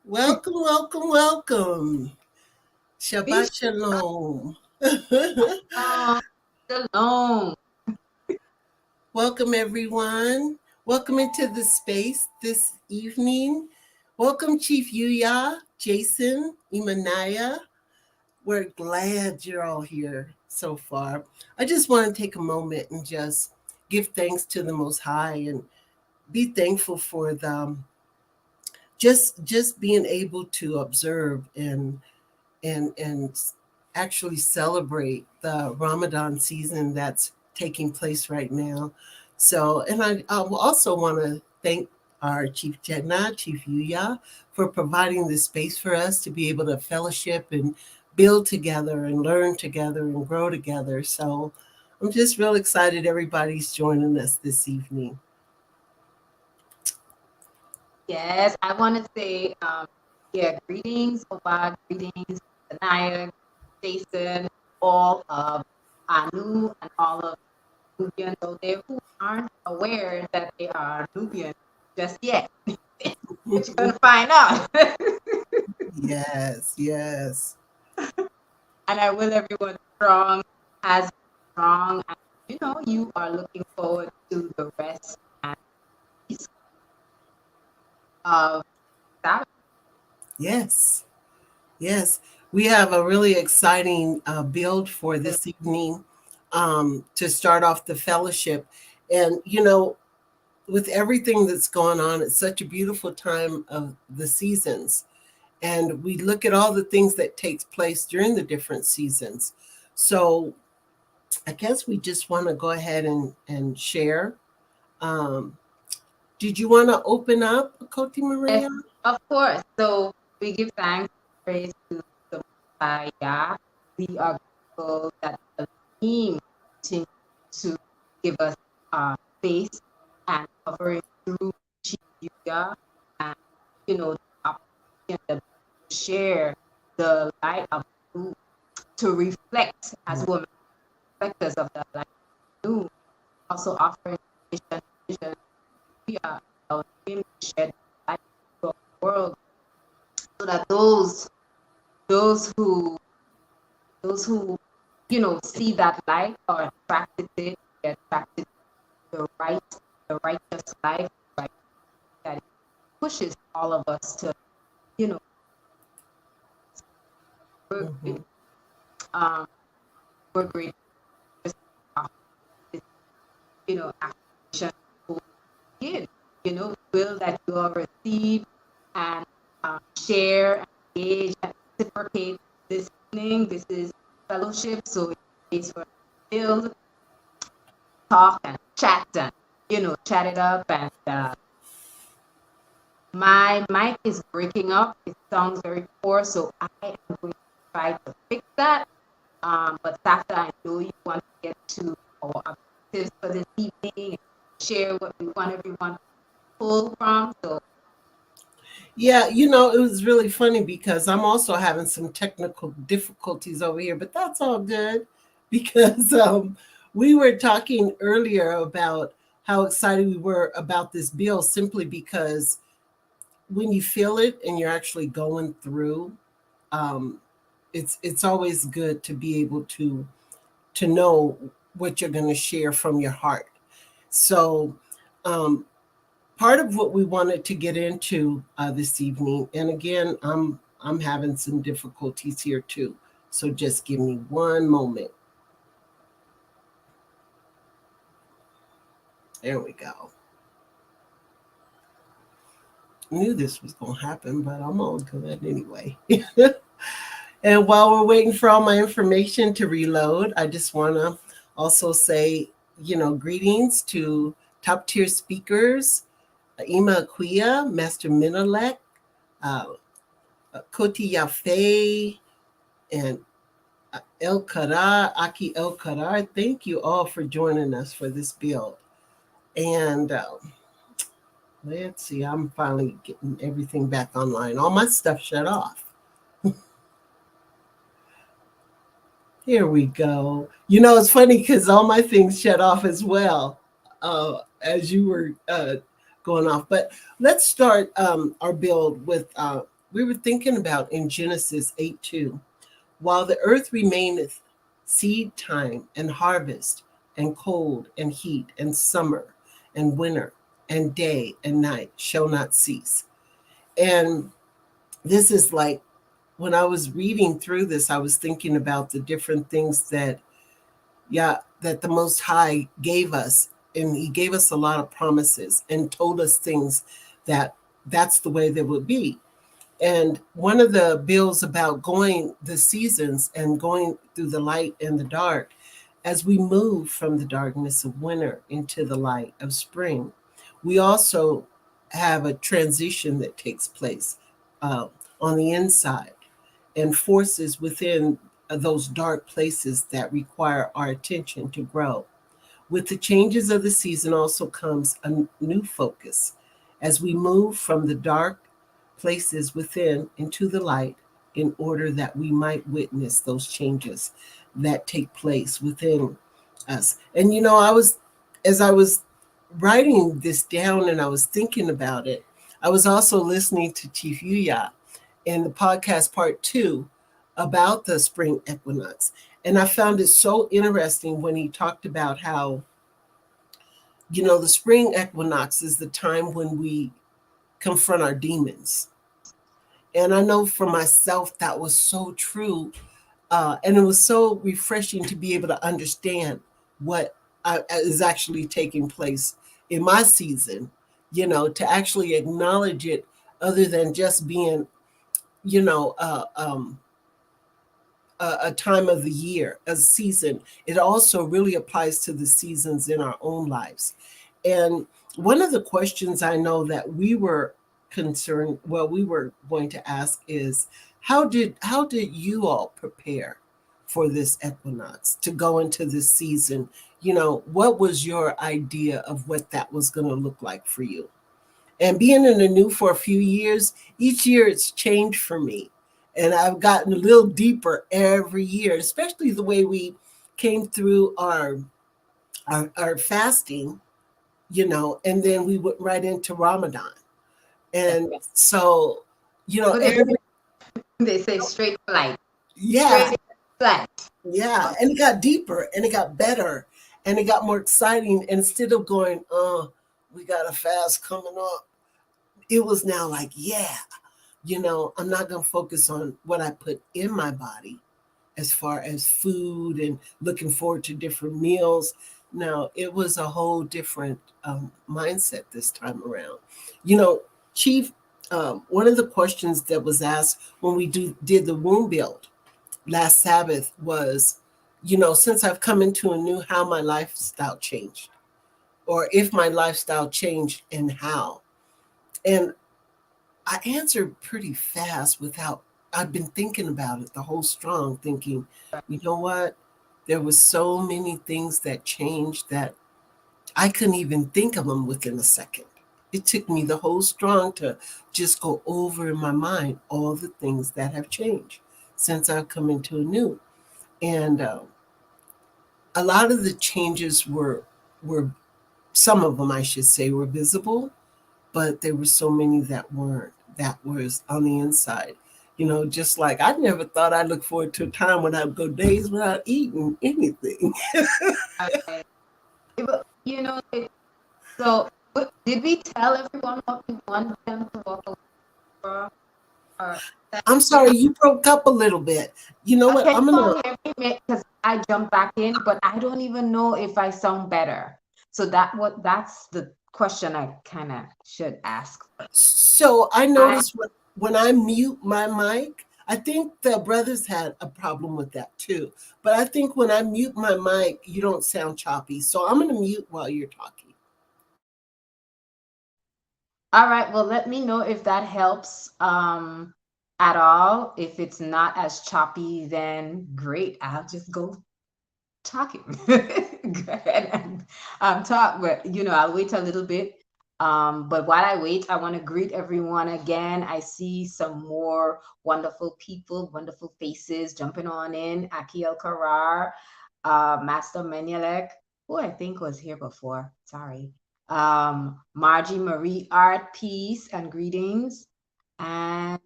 Welcome, welcome, welcome. Shabbat Bishop, Shalom. shalom. Welcome, everyone. Welcome into the space this evening. Welcome, Chief Yuya, Jason, Imanaya. We're glad you're all here so far. I just want to take a moment and just give thanks to the Most High and be thankful for the just being able to observe and actually celebrate the Ramadan season that's taking place right now. So, and I will also want to thank our Chief Jedna, Chief Yuya, for providing this space for us to be able to fellowship and build together and learn together and grow together. So I'm just real excited everybody's joining us this evening. Yes, I want to say, greetings, Oba, greetings, Anaya, Jason, all of Anu, and all of Nubians out there who aren't aware that they are Nubians just yet. But you're going to find out. Yes, yes. And I will everyone strong, as strong, and you are looking forward to the rest and peace of Sabbath. Yes. Yes, we have a really exciting build for this evening to start off the fellowship. And, with everything that's going on, it's such a beautiful time of the seasons. And we look at all the things that takes place during the different seasons. So I guess we just want to go ahead and share. Um, did you want to open up, Koti Yes, Maria? of course. So we give thanks and praise to the Messiah. We are grateful that the team continue to give us space and covering through Yuga and the opportunity to share the light of truth, to reflect as women, reflectors of the light of truth, also offering vision. We are allowing to share the light of the world so that those who see that light are attracted to it, they're attracted to the righteous life, right? That it pushes all of us to, you know, we're, Mhm. um, we're great, affirmation to give, will that you all receive and share, engage, and reciprocate this evening. This is fellowship, so it's for build, talk, and chat, and chat it up. And my mic is breaking up. It sounds very poor, so I am going to try to fix that. But Safta, I know you want to get to our objectives for this evening and share what we want everyone to pull from. So Yeah, it was really funny because I'm also having some technical difficulties over here, but that's all good because we were talking earlier about how excited we were about this bill simply because when you feel it and you're actually going through, um, it's always good to be able to know what you're going to share from your heart. So, um, part of what we wanted to get into this evening, and again, I'm having some difficulties here too. So just give me one moment. There we go. Knew this was going to happen, but I'm all good anyway. And while we're waiting for all my information to reload, I just want to also say, greetings to top tier speakers, Ima Akuya, Master Minolek, uh, Koti Yafe, and El Karar, Aki El Karar. Thank you all for joining us for this build. And let's see, I'm finally getting everything back online. All my stuff shut off. Here we go. It's funny because all my things shut off as well as you were going off. But let's start our build with we were thinking about in Genesis 8:2, while the earth remaineth, seed time and harvest, and cold and heat, and summer and winter, and day and night shall not cease. And this is like, when I was reading through this, I was thinking about the different things that, yeah, that the Most High gave us. And He gave us a lot of promises and told us things that that's the way they would be. And one of the bills about going the seasons and going through the light and the dark, as we move from the darkness of winter into the light of spring, we also have a transition that takes place uh, on the inside, and forces within those dark places that require our attention to grow. With the changes of the season also comes a new focus as we move from the dark places within into the light, in order that we might witness those changes that take place within us. And as I was writing this down and I was thinking about it, I was also listening to Chief Yuya in the podcast part 2 about the spring equinox. And I found it so interesting when he talked about how, the spring equinox is the time when we confront our demons. And I know for myself that was so true. And it was so refreshing to be able to understand what is actually taking place in my season, to actually acknowledge it, other than just being, you know, uh, um, a time of the year, a season. It also really applies to the seasons in our own lives. And one of the questions I know that we were going to ask is, how did you all prepare for this equinox to go into this season? What was your idea of what that was going to look like for you? And being in the new for a few years, each year it's changed for me. And I've gotten a little deeper every year, especially the way we came through our fasting, and then we went right into Ramadan. And so, What is every, they say? Straight flight. yeah, Straight flight. yeah. And it got deeper and it got better and it got more exciting. And instead of going, we got a fast coming up, it was now like, yeah, I'm not going to focus on what I put in my body as far as food and looking forward to different meals. Now, it was a whole different mindset this time around. You know, Chief, one of the questions that was asked when we did the womb build last Sabbath was, since I've come into a new, how my lifestyle changed, or if my lifestyle changed and how. And I answered pretty fast without, I've been thinking about it the whole strong, thinking, you know what? There was so many things that changed that I couldn't even think of them within a second. It took me the whole strong to just go over in my mind all the things that have changed since I've come into a new. And a lot of the changes were some of them, I should say, were visible, but there were so many that weren't. That was on the inside. Just like I never thought I'd look forward to a time when I'd go days without eating anything. Right. But, so did we tell everyone what we want them to walk away from? Or I'm sorry, you broke up a little bit. You know what? can I'm you gonna. all hear me? Because I jumped back in, but I don't even know if I sound better. So that's the question I kind of should ask. So I I noticed when I mute my mic, I think the brothers had a problem with that too. But I think when I mute my mic, you don't sound choppy. So I'm gonna mute while you're talking. All right, well, let me know if that helps at all. If it's not as choppy, then great. I'll just go talking. Go ahead and talk, but I'll wait a little bit. But while I wait, I want to greet everyone again. I see some more wonderful people, wonderful faces jumping on in. Akiel Karar, Master Menelek, who I think was here before. Sorry. Margie Marie Art, peace and greetings. And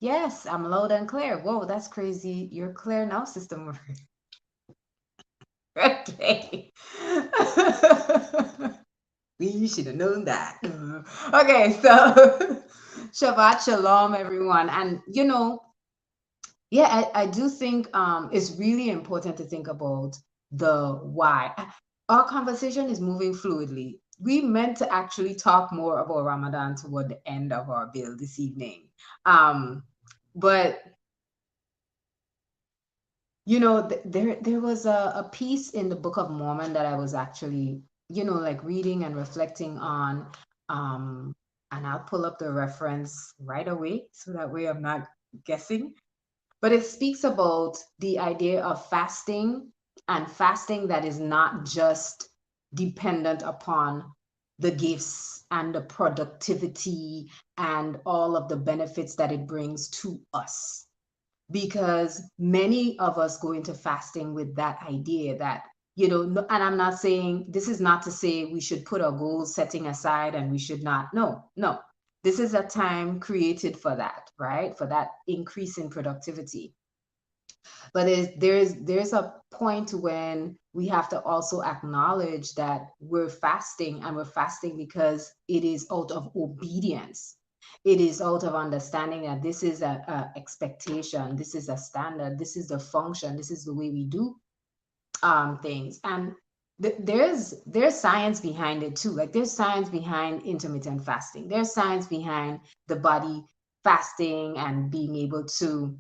Yes, I'm loud and clear. Whoa, that's crazy. You're clear now, Sister Marie. Okay. We should have known that. Okay, so Shabbat Shalom, everyone. And yeah, I do think it's really important to think about the why. Our conversation is moving fluidly. We meant to actually talk more about Ramadan toward the end of our bill this evening. Um, but there was a piece in the Book of Mormon that I was actually, like reading and reflecting on. Um, and I'll pull up the reference right away so that way I'm not guessing. But it speaks about the idea of fasting, and fasting that is not just dependent upon the gifts and the productivity and all of the benefits that it brings to us. Because many of us go into fasting with that idea that, and I'm not saying, this is not to say we should put our goal setting aside and we should not. No, no. This is a time created for that, right? For that increase in productivity. But there's a point when we have to also acknowledge that we're fasting, and we're fasting because it is out of obedience. It is out of understanding that this is a expectation, this is a standard, this is the function, this is the way we do things. And there's science behind it too. Like, there's science behind intermittent fasting, there's science behind the body fasting and being able to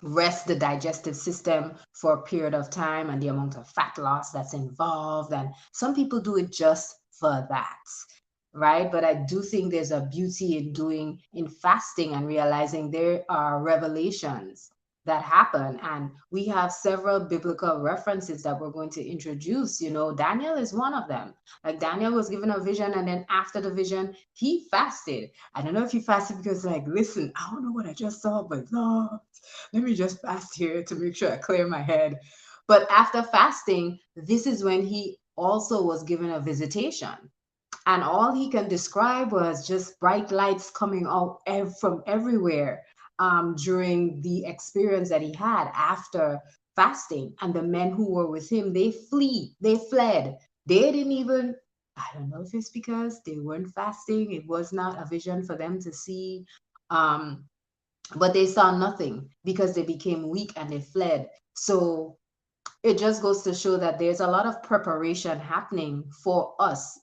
rest the digestive system for a period of time, and the amount of fat loss that's involved. And some people do it just for that, right? But I do think there's a beauty in fasting and realizing there are revelations that happen. And we have several biblical references that we're going to introduce. Daniel is one of them. Like, Daniel was given a vision, and then after the vision, he fasted. I don't know if he fasted because, like, listen, I don't know what I just saw, but Lord, let me just fast here to make sure I clear my head. But after fasting, this is when he also was given a visitation. And all he can describe was just bright lights coming out from everywhere during the experience that he had after fasting. And the men who were with him, they fled. They didn't even, I don't know if it's because they weren't fasting, it was not a vision for them to see. Um, but they saw nothing because they became weak and they fled. So it just goes to show that there's a lot of preparation happening for us,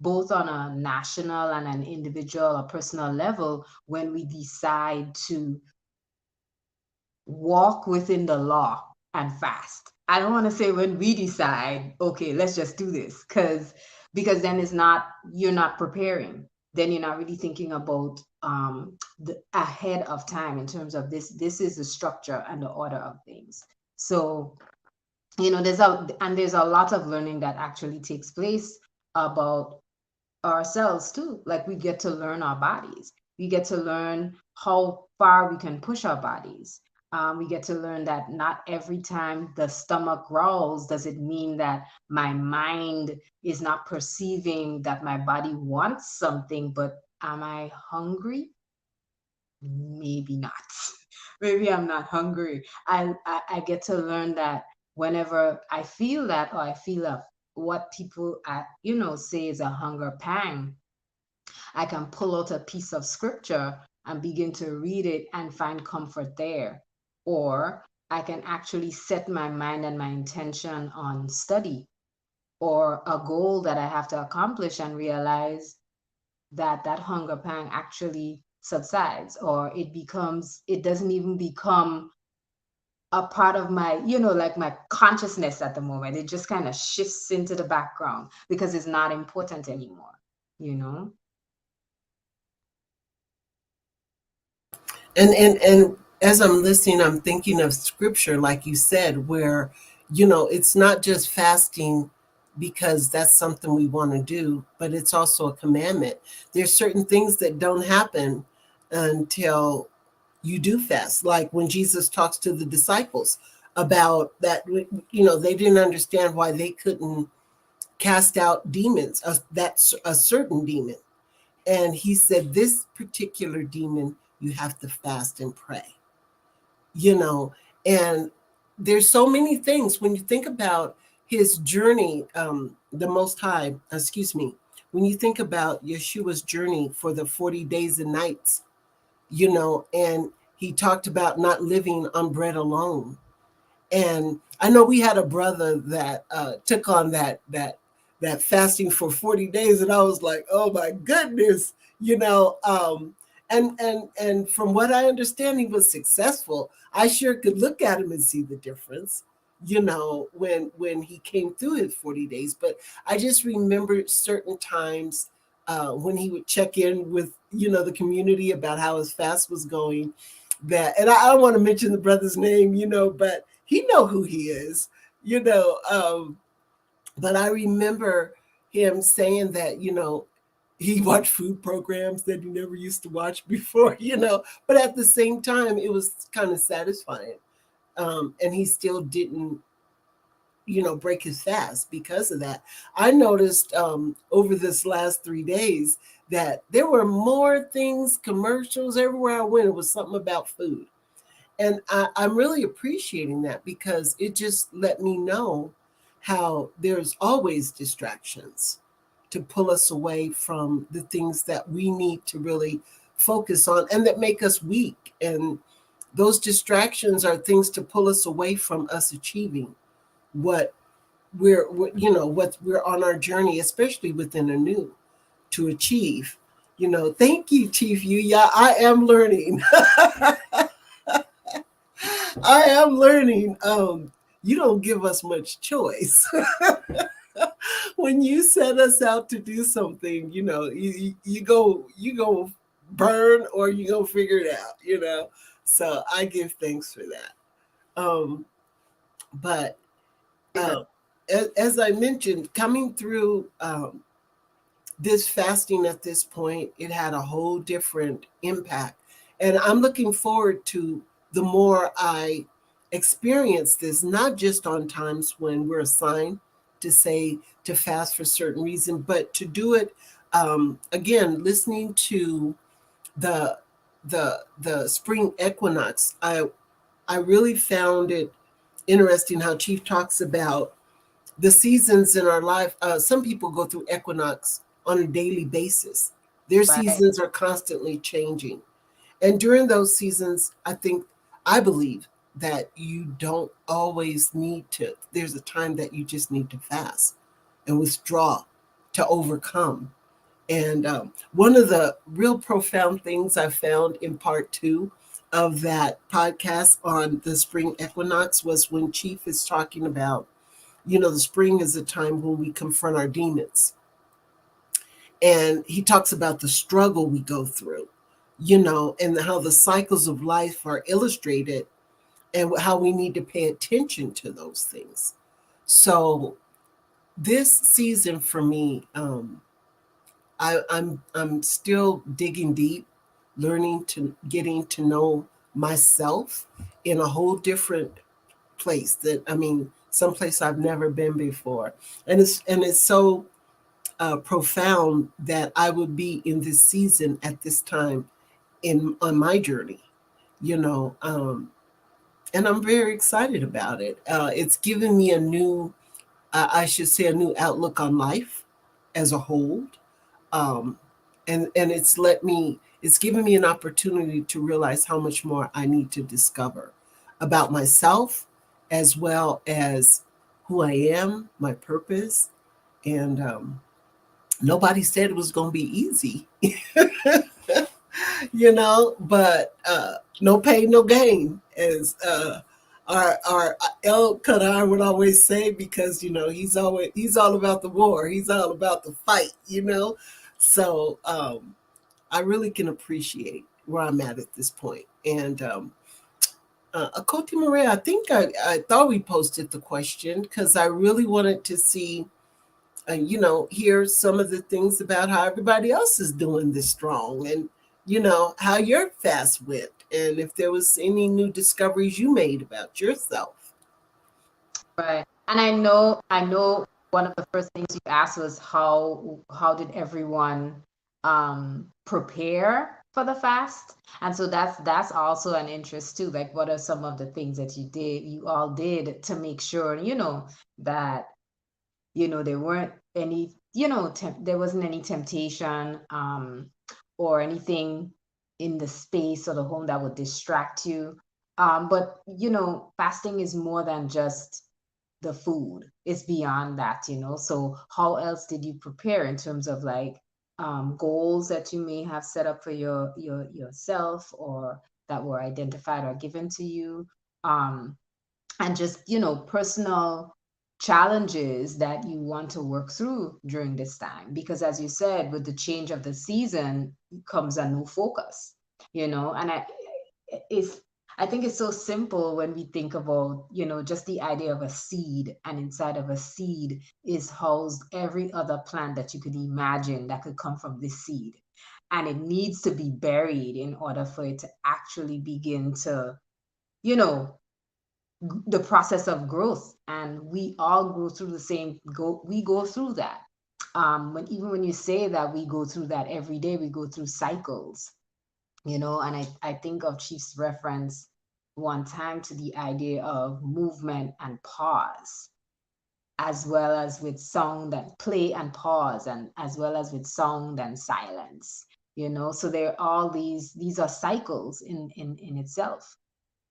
both on a national and an individual or personal level, when we decide to walk within the law and fast. I don't want to say when we decide, okay, let's just do this, because then you're not preparing. Then you're not really thinking about the ahead of time in terms of this is the structure and the order of things. So there's a lot of learning that actually takes place about ourselves too. Like, we get to learn our bodies, we get to learn how far we can push our bodies. We get to learn that not every time the stomach growls does it mean that my mind is not perceiving that my body wants something. But am I hungry? Maybe not. Maybe I'm not hungry. I get to learn that whenever I feel that, or I feel what people say is a hunger pang, I can pull out a piece of scripture and begin to read it and find comfort there. Or I can actually set my mind and my intention on study or a goal that I have to accomplish, and realize that that hunger pang actually subsides, or it doesn't even become a part of my, like, my consciousness at the moment. It just kind of shifts into the background because it's not important anymore, you know? And as I'm listening, I'm thinking of scripture, like you said, where it's not just fasting because that's something we want to do, but it's also a commandment. There's certain things that don't happen until you do fast, like when Jesus talks to the disciples about that. They didn't understand why they couldn't cast out that's a certain demon. And he said, this particular demon you have to fast and pray, you know. And there's so many things when you think about his journey, the Most High, excuse me, when you think about Yeshua's journey for the 40 days and nights, and he talked about not living on bread alone. And I know we had a brother that took on that fasting for 40 days, and I was like, oh my goodness, and from what I understand, he was successful. I sure could look at him and see the difference, when he came through his 40 days. But I just remember certain times when he would check in with the community about how his fast was going. And I don't want to mention the brother's name, but he know who he is, you know. But I remember him saying that, he watched food programs that he never used to watch before, But at the same time, it was kind of satisfying. And he still didn't, break his fast because of that. I noticed over this last 3 days that there were more things, commercials everywhere I went. It was something about food. And I'm really appreciating that because it just let me know how there's always distractions to pull us away from the things that we need to really focus on and that make us weak. And those distractions are things to pull us away from us achieving what what we're on our journey, especially within a new, to achieve. Thank you, Chief Yu. Yeah, I am learning. I am learning. You don't give us much choice. When you set us out to do something, you go burn or you go figure it out. So I give thanks for that. But uh, as I mentioned, coming through this fasting at this point, it had a whole different impact. And I'm looking forward to the more I experience this, not just on times when we're assigned to say to fast for certain reason, but to do it again, listening to the the spring equinox. I really found it interesting how Chief talks about the seasons in our life. Some people go through equinox on a daily basis. Their Right. seasons are constantly changing. And during those seasons, I believe that you don't always need to, there's a time that you just need to fast and withdraw to overcome. And one of the real profound things I found in part 2 of that podcast on the spring equinox was when Chief is talking about, the spring is a time when we confront our demons. And he talks about the struggle we go through, and how the cycles of life are illustrated and how we need to pay attention to those things. So this season for me, I'm still digging deep, learning to getting to know myself in a whole different place that someplace I've never been before. And it's so profound that I would be in this season at this time in on my journey, you know, um, and I'm very excited about it. It's given me a new, I should say, a new outlook on life as a whole, um, and it's given me an opportunity to realize how much more I need to discover about myself, as well as who I am, my purpose, and nobody said it was going to be easy, but no pain, no gain, as our El Kadar would always say, because he's all about the war, he's all about the fight, So I really can appreciate where I'm at this point. And Achoti Moreyah, I think I thought we posted the question because I really wanted to see hear some of the things about how everybody else is doing this strong, and how your fast went, and if there was any new discoveries you made about yourself. Right. And I know one of the first things you asked was how did everyone prepare? for the fast. And so that's also an interest too. Like, what are some of the things that you all did to make sure, that there weren't any, there wasn't any temptation, or anything in the space or the home that would distract you. But fasting is more than just the food. It's beyond that. So how else did you prepare in terms of like, goals that you may have set up for yourself, or that were identified or given to you? Um, and just personal challenges that you want to work through during this time, because as you said, with the change of the season comes a new focus. And it's I think it's so simple when we think about just the idea of a seed, and inside of a seed is housed every other plant that you could imagine that could come from this seed, and it needs to be buried in order for it to actually begin to you know the process of growth. And we all go through the same go we go through that. When you say that we go through that every day, we go through cycles. And I think of Chief's reference one time to the idea of movement and pause, as well as with sound and play and pause, and as well as with sound and silence. So there are all these are cycles in itself.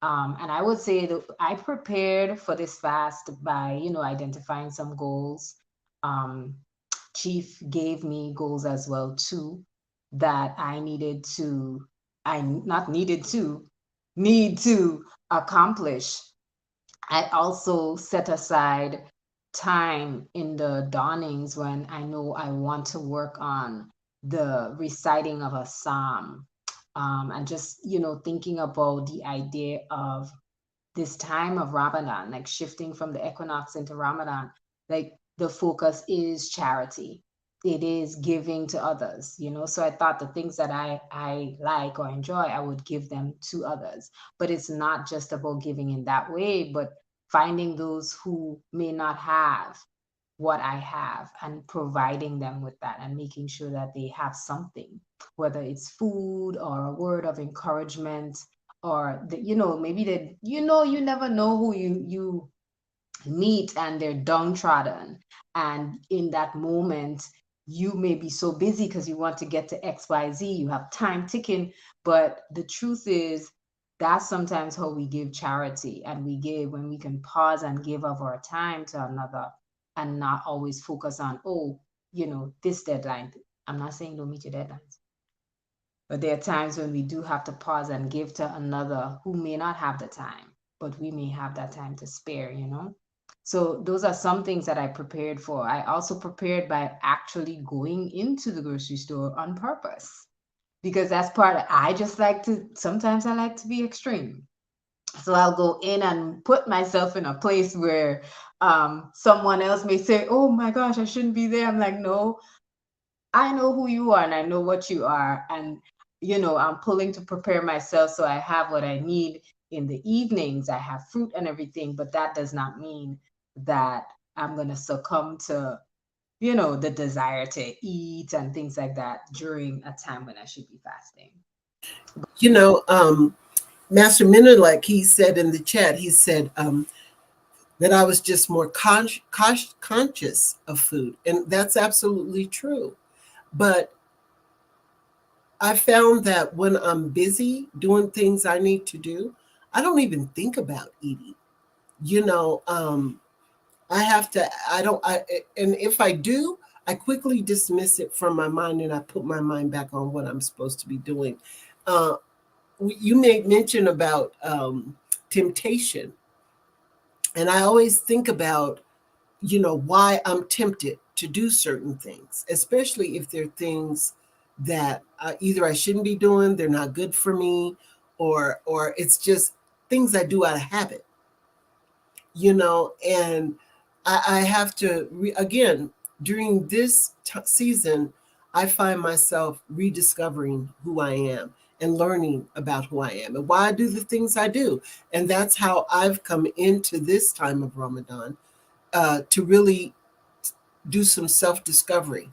And I would say that I prepared for this fast by, identifying some goals. Um, Chief gave me goals as well too, that I not needed to, need to accomplish. I also set aside time in the dawnings when I know I want to work on the reciting of a psalm, and just thinking about the idea of this time of Ramadan, like shifting from the equinox into Ramadan. Like, the focus is charity, it is giving to others. So I thought the things that I like or enjoy, I would give them to others. But it's not just about giving in that way, but finding those who may not have what I have and providing them with that, and making sure that they have something, whether it's food or a word of encouragement, or maybe that you never know who you meet and they're downtrodden, and in that moment you may be so busy because you want to get to XYZ, you have time ticking. But the truth is, that's sometimes how we give charity, and we give when we can pause and give of our time to another, and not always focus on, oh, this deadline. I'm not saying don't meet your deadlines, but there are times when we do have to pause and give to another who may not have the time, but we may have that time to spare. So those are some things that I prepared for. I also prepared by actually going into the grocery store on purpose, because that's part of, sometimes I like to be extreme. So I'll go in and put myself in a place where someone else may say, oh my gosh, I shouldn't be there. I'm like, no, I know who you are and I know what you are. And, I'm pulling to prepare myself so I have what I need in the evenings. I have fruit and everything, but that does not mean that I'm going to succumb to, the desire to eat and things like that during a time when I should be fasting. You know, Master Minilek, he said in the chat, he said that I was just more conscious of food. And that's absolutely true. But I found that when I'm busy doing things I need to do, I don't even think about eating. You know, I have to, I don't, I, and if I do, I quickly dismiss it from my mind and I put my mind back on what I'm supposed to be doing. Uh, you made mention about temptation. And I always think about, why I'm tempted to do certain things, especially if they're things that either I shouldn't be doing, they're not good for me, or it's just things I do out of habit, and I have to, again, during this season, I find myself rediscovering who I am and learning about who I am and why I do the things I do. And that's how I've come into this time of Ramadan, to really do some self discovery.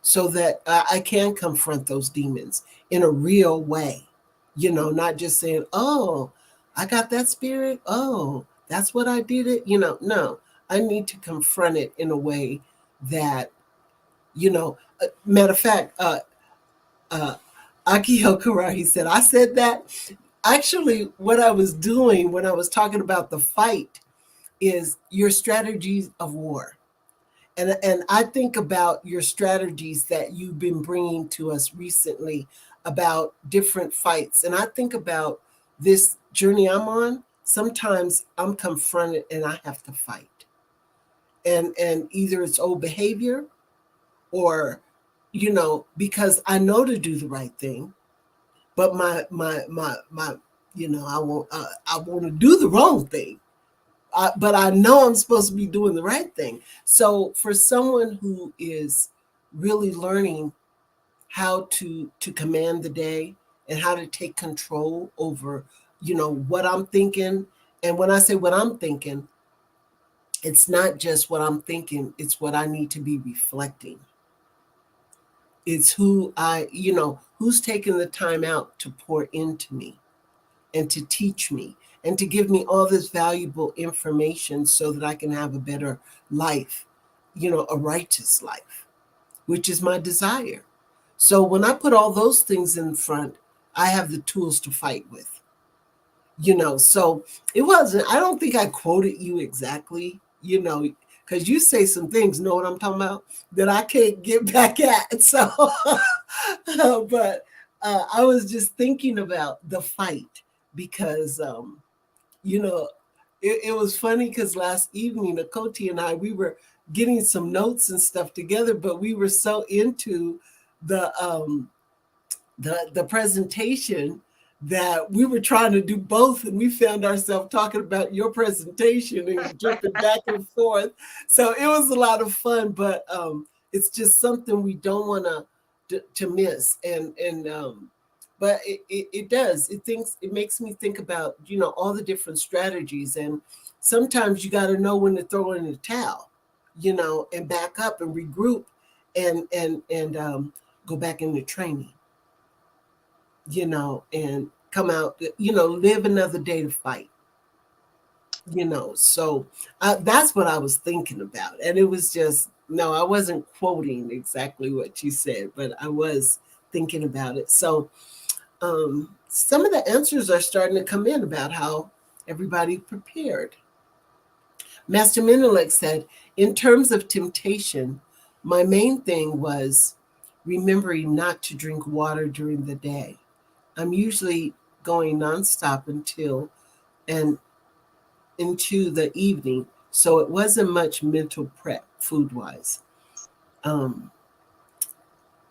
so that I can confront those demons in a real way. Not just saying, oh, I got that spirit. Oh, that's what I did it. No, I need to confront it in a way that, matter of fact, uh, Akio Kara, he said, I said that. Actually, what I was doing when I was talking about the fight is your strategies of war. And I think about your strategies that you've been bringing to us recently about different fights. And I think about this journey I'm on. Sometimes I'm confronted and I have to fight. And either it's old behavior or, because I know to do the right thing, but my I want to do the wrong thing. But I know I'm supposed to be doing the right thing. So for someone who is really learning how to command the day and how to take control over, what I'm thinking. And when I say what I'm thinking, it's not just what I'm thinking, it's what I need to be reflecting. It's who's taking the time out to pour into me and to teach me and to give me all this valuable information so that I can have a better life, a righteous life, which is my desire. So when I put all those things in front, I have the tools to fight with. So it wasn't, I don't think I quoted you exactly, because you say some things, know what I'm talking about, that I can't get back at. So, but I was just thinking about the fight because, you know, it was funny because last evening, Achoti and I, we were getting some notes and stuff together, but we were so into the um, the presentation that we were trying to do both, and we found ourselves talking about your presentation and jumping back and forth. So it was a lot of fun, but it's just something we don't want to miss. And but it does. It makes me think about all the different strategies, and sometimes you got to know when to throw in the towel, and back up and regroup, and go back into training, and come out, live another day to fight, So that's what I was thinking about. And it was just, no, I wasn't quoting exactly what you said, but I was thinking about it. So some of the answers are starting to come in about how everybody prepared. Master Menelik said, in terms of temptation, my main thing was remembering not to drink water during the day. I'm usually going nonstop until and into the evening, so it wasn't much mental prep food wise. Um,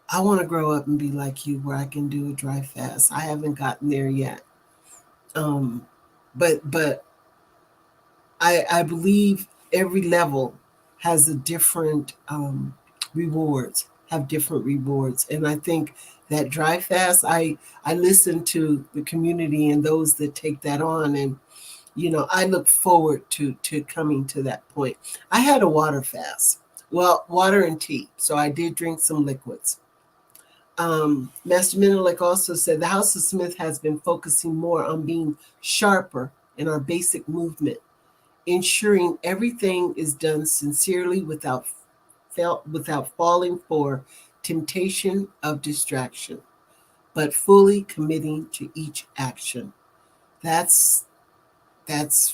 I want to grow up and be like you, where I can do a dry fast. I haven't gotten there yet, um, but I believe every level has a different rewards, have different rewards, and I think that dry fast. I listen to the community and those that take that on, and I look forward to coming to that point. I had a water fast, well, water and tea, so I did drink some liquids. Master Menelik also said the House of Smith has been focusing more on being sharper in our basic movement, ensuring everything is done sincerely without falling for temptation of distraction, but fully committing to each action. That's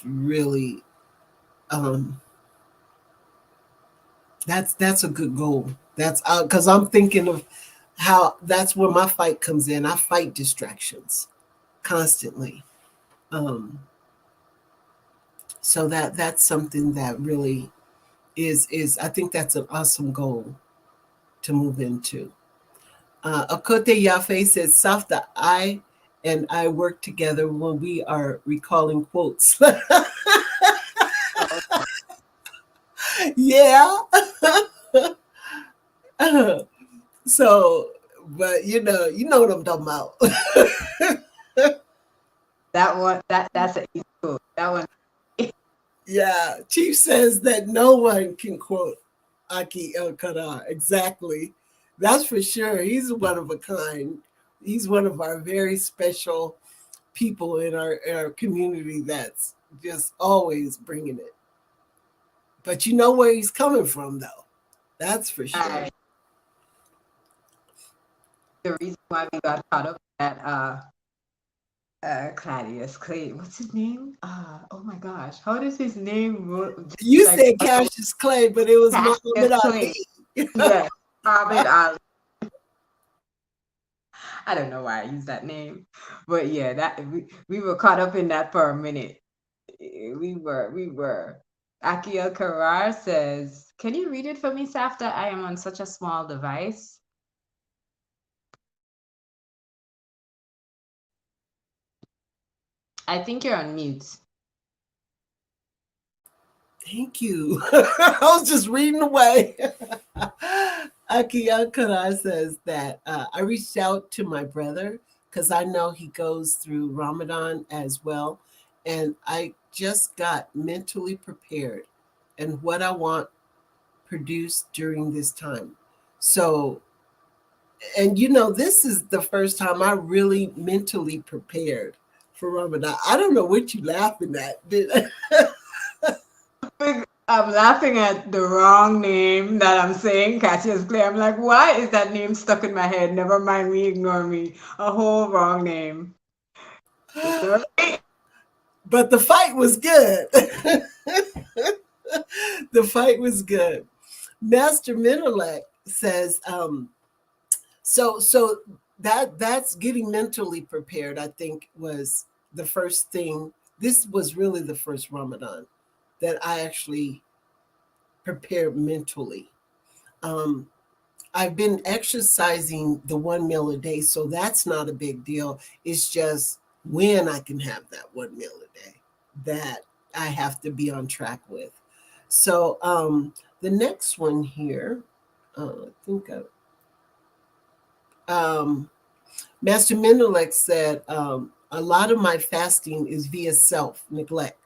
really um, that's a good goal. That's because I'm thinking of how that's where my fight comes in. I fight distractions constantly. Um, so that's something that really is I think that's an awesome goal to move into. Akote Yafe says, Safta, I work together when we are recalling quotes. Yeah. So, but you know what I'm talking about. That one, that's an easy quote. That one. Yeah, Chief says that no one can quote Aki El Kara. Exactly. That's for sure. He's one of a kind. He's one of our very special people in our community that's just always bringing it. But you know where he's coming from, though. That's for sure. I, the reason why we got caught up in that Claudius Clay, what's his name? Oh my gosh, how does his name just You like said Cassius Clay, but it was Cassius Muhammad Clay? Ali. Yes, Muhammad Ali. I don't know why I used that name, but yeah, that we were caught up in that for a minute. We were. Akia Karar says, "Can you read it for me, Safta? I am on such a small device." I think you're on mute. Thank you. I was just reading away. Aki Ankara says that I reached out to my brother because I know he goes through Ramadan as well. And I just got mentally prepared and what I want produced during this time. So, and this is the first time I really mentally prepared for Ramadan. I don't know what you laughing at. I'm laughing at the wrong name that I'm saying, Cassius Clay. I'm like, why is that name stuck in my head? Never mind me, ignore me. A whole wrong name. It's all right. But the fight was good. The fight was good. Master Menelek says, so that's getting mentally prepared, I think was the first thing. This was really the first Ramadan that I actually prepared mentally. Um, I've been exercising the 1 meal a day, so that's not a big deal. It's just when I can have that 1 meal a day that I have to be on track with. So the next one here, I think Master Mendelek said, a lot of my fasting is via self neglect.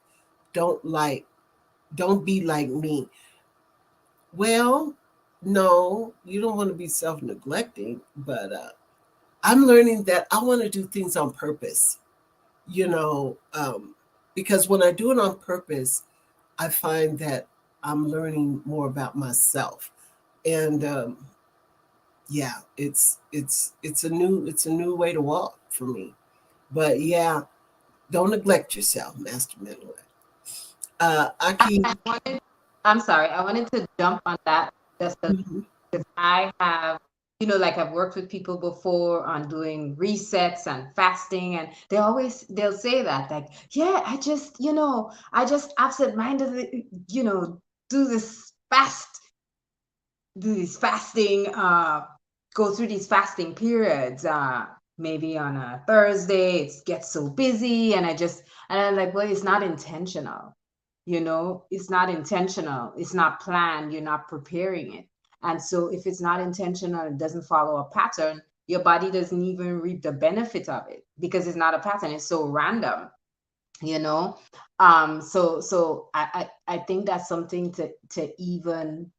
Don't like, don't be like me. Well, no, you don't want to be self neglecting, but I'm learning that I want to do things on purpose, you know, because when I do it on purpose, I find that I'm learning more about myself. And yeah, it's a new way to walk for me. But yeah, don't neglect yourself, Master Mentor. Aki. I wanted, I'm sorry, I wanted to jump on that just a Mhm. because I have, like I've worked with people before on doing resets and fasting, and they'll say that, like, yeah, I just absent-mindedly, do this fast, do this fasting, go through these fasting periods, maybe on a Thursday, it gets so busy, and I'm like, well, it's not intentional. It's not intentional. It's not planned. You're not preparing it. And so if it's not intentional, it doesn't follow a pattern, your body doesn't even reap the benefit of it because it's not a pattern. It's so random, you know? So I think that's something to even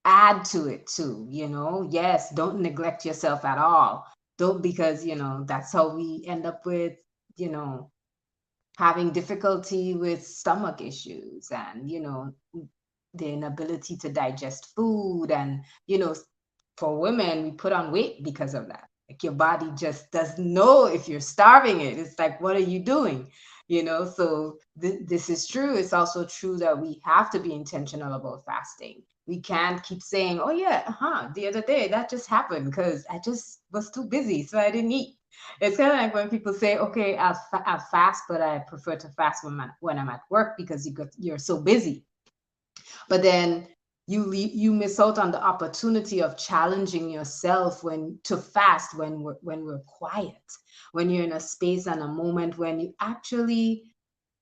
add to it too, Yes, don't neglect yourself at all. Don't, because, that's how we end up with, you know, having difficulty with stomach issues, and the inability to digest food, and for women, we put on weight because of that. Like, your body just doesn't know if you're starving it. It's like, what are you doing? So this is true. It's also true that we have to be intentional about fasting. We can't keep saying, oh yeah, the other day that just happened because I just was too busy, so I didn't eat. It's kind of like when people say, okay, I'll fast, but I prefer to fast when I'm at work because you're so busy. But then you miss out on the opportunity of challenging yourself when to fast when we're quiet, when you're in a space and a moment when you actually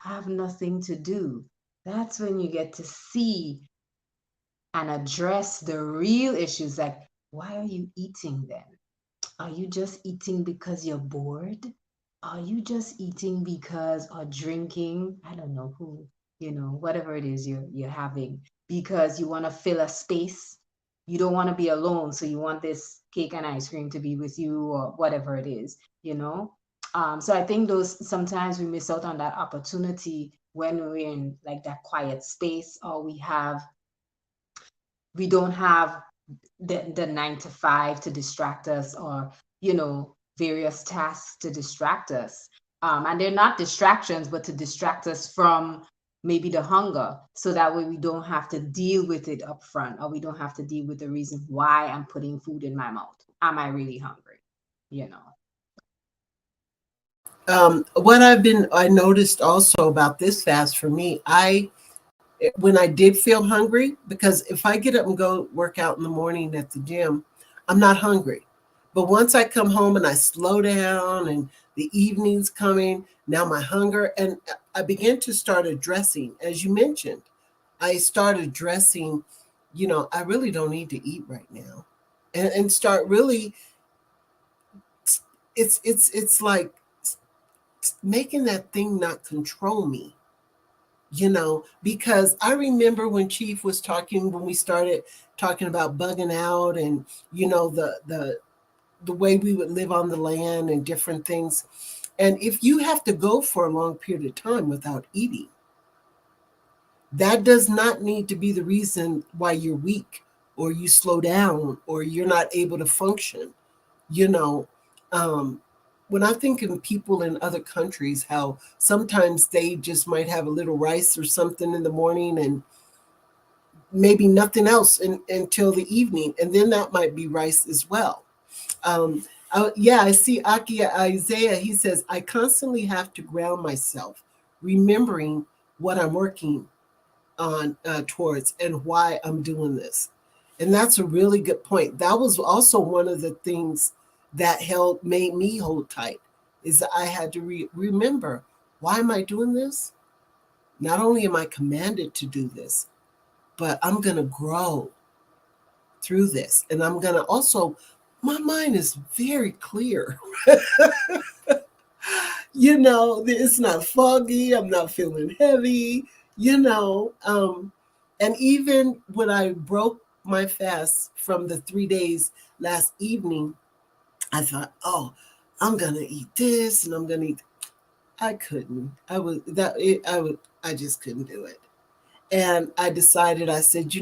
have nothing to do. That's when you get to see and address the real issues, like, why are you eating then? Are you just eating because you're bored? Are you just eating because, or drinking? I don't know who, whatever it is you're having, because you want to fill a space. You don't want to be alone, so you want this cake and ice cream to be with you or whatever it is, you know. So I think those sometimes we miss out on that opportunity when we're in like that quiet space, or we don't have the 9 to 5 to distract us, or various tasks to distract us, and they're not distractions but to distract us from maybe the hunger, so that way we don't have to deal with it up front, or we don't have to deal with the reason why I'm putting food in my mouth. Am I really hungry? you know What I noticed also about this fast for me, when I did feel hungry, because if I get up and go work out in the morning at the gym, I'm not hungry. But once I come home and I slow down and the evening's coming, now my hunger, and I began to start addressing, as you mentioned, I started addressing, I really don't need to eat right now. And start really, it's like making that thing not control me, because I remember when Chief was talking, when we started talking about bugging out, and the way we would live on the land and different things. And if you have to go for a long period of time without eating, that does not need to be the reason why you're weak or you slow down or you're not able to function. you know when I think of people in other countries, how sometimes they just might have a little rice or something in the morning and maybe nothing else until the evening, and then that might be rice as well. Yeah, I see Aki Isaiah. He says, I constantly have to ground myself, remembering what I'm working on towards and why I'm doing this. And that's a really good point. That was also one of the things that made me hold tight, is that I had to remember, why am I doing this? Not only am I commanded to do this, but I'm going to grow through this. And I'm going to also, my mind is very clear. It's not foggy. I'm not feeling heavy, you know. And even when I broke my fast from the 3 days last evening, I thought, oh, I'm going to eat this and I'm going to eat. I couldn't. I just couldn't do it. And I decided, I said,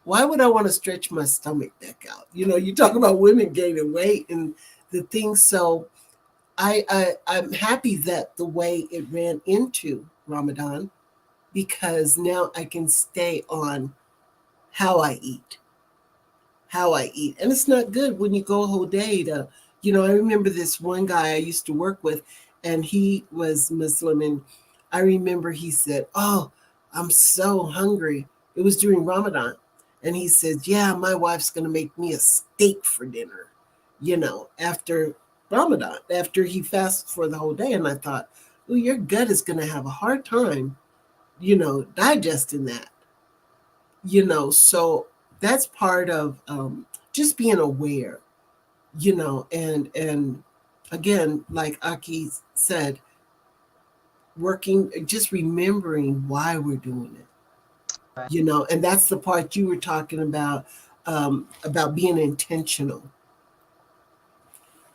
why would I want to stretch my stomach back out? You talk about women gaining weight and the things. So I'm happy that the way it ran into Ramadan, because now I can stay on how I eat, And it's not good when you go a whole day I remember this one guy I used to work with, and he was Muslim. And I remember he said, oh, I'm so hungry. It was during Ramadan. And he said, yeah, my wife's going to make me a steak for dinner, after Ramadan, after he fasts for the whole day. And I thought, well, your gut is going to have a hard time, digesting that, so that's part of just being aware, and again, like Aki said, working, just remembering why we're doing it, and that's the part you were talking about being intentional.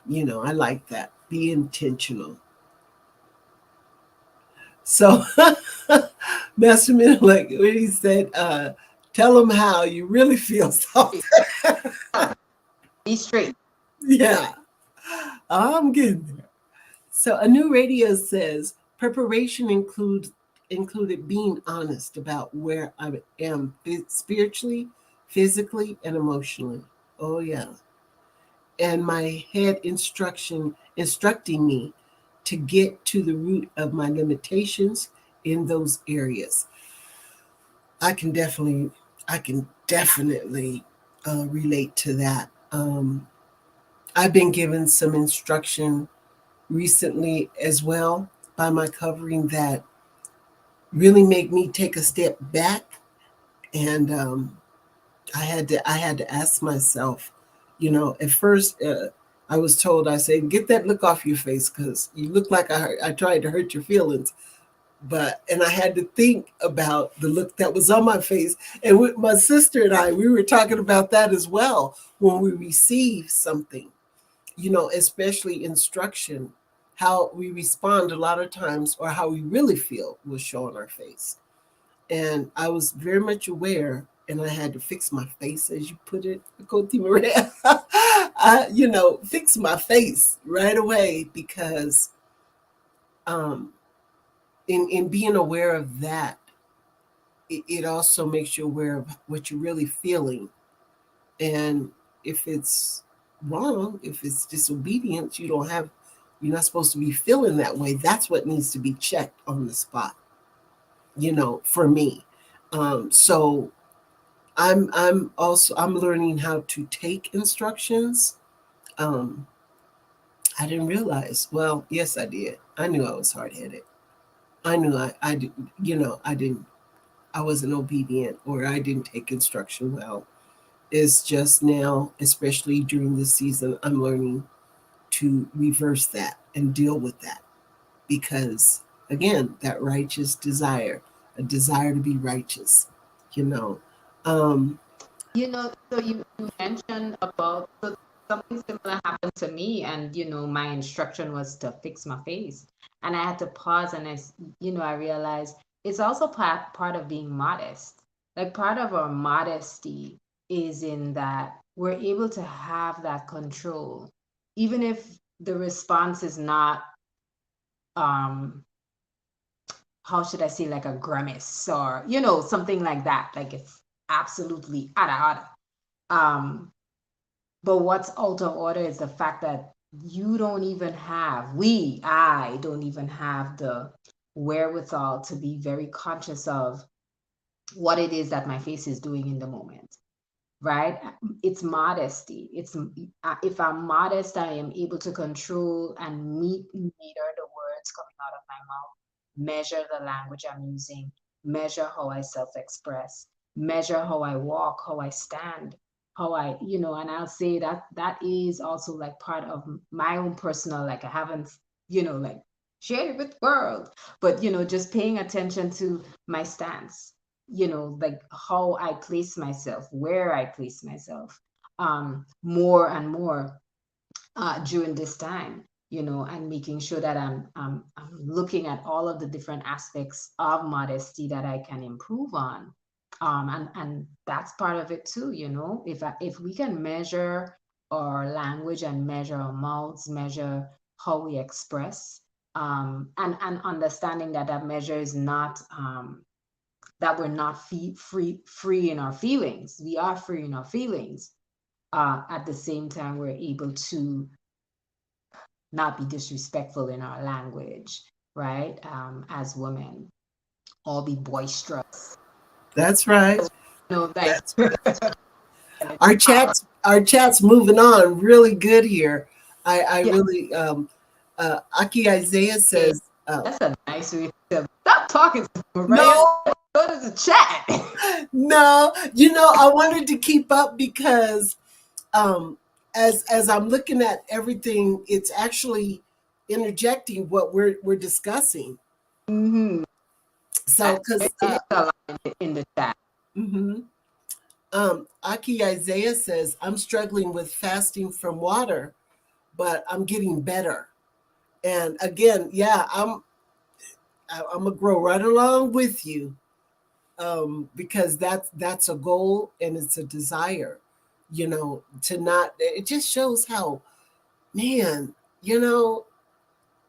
I like that. Be intentional. So, Master Min, like when he said, tell them how you really feel something. Be straight. Yeah, I'm getting there. So, a new radio says preparation included being honest about where I am spiritually, physically, and emotionally. Oh yeah, and my head instructing me to get to the root of my limitations in those areas. I can definitely, I can definitely relate to that. I've been given some instruction recently as well by my covering that really made me take a step back, and I had to ask myself, at first I was told, I said, get that look off your face because you look like I tried to hurt your feelings. And I had to think about the look that was on my face. And with my sister and I, we were talking about that as well when we receive something, especially instruction, how we respond a lot of times or how we really feel will show on our face. And I was very much aware, and I had to fix my face, as you put it, Achoti Moreyah. Fix my face right away because um, in being aware of that, it also makes you aware of what you're really feeling. And if it's wrong, if it's disobedience, you're not supposed to be feeling that way. That's what needs to be checked on the spot, for me. So I'm learning how to take instructions. Um, I didn't realize. Well, yes, I did. I knew I was hard headed. I knew I did, I didn't, I wasn't obedient or I didn't take instruction well. It's just now, especially during this season, I'm learning to reverse that and deal with that because, again, that righteous desire, a desire to be righteous, you know. Um, So you mentioned about so something similar happened to me, and my instruction was to fix my face, and I had to pause, and I realized it's also part of being modest. Like part of our modesty is in that we're able to have that control, even if the response is not um how should I say, like a grimace or something like that, like it's absolutely out of order. um but what's out of order is the fact that I don't even have the wherewithal to be very conscious of what it is that my face is doing in the moment, right? It's modesty. If I'm modest, I am able to control and meter the words coming out of my mouth, measure the language I'm using, measure how I self-express, measure how I walk, how I stand, how and I'll say that that is also like part of my own personal, like I haven't, like shared it with the world, but just paying attention to my stance, like how I place myself, where I place myself, more and more during this time, and making sure that I'm looking at all of the different aspects of modesty that I can improve on. And that's part of it too, if we can measure our language and measure our mouths, measure how we express, and understanding that that measure is not that we're not free in our feelings. We are free in our feelings. At the same time, we're able to not be disrespectful in our language, right? As women, or be boisterous. that's right. Like That's our chat's moving on really good here. I yeah, really Aki Isaiah okay, says that's a nice way to stop talking to Moreyah. no. Go to the chat. No, I wanted to keep up because um, as I'm looking at everything, it's actually interjecting what we're discussing. Mm-hmm. So, because It is a lot in the chat. mm-hmm, Aki Isaiah says, I'm struggling with fasting from water, but I'm getting better. And again, yeah, I'm gonna grow right along with you because that's a goal and it's a desire, to not. It just shows how, man,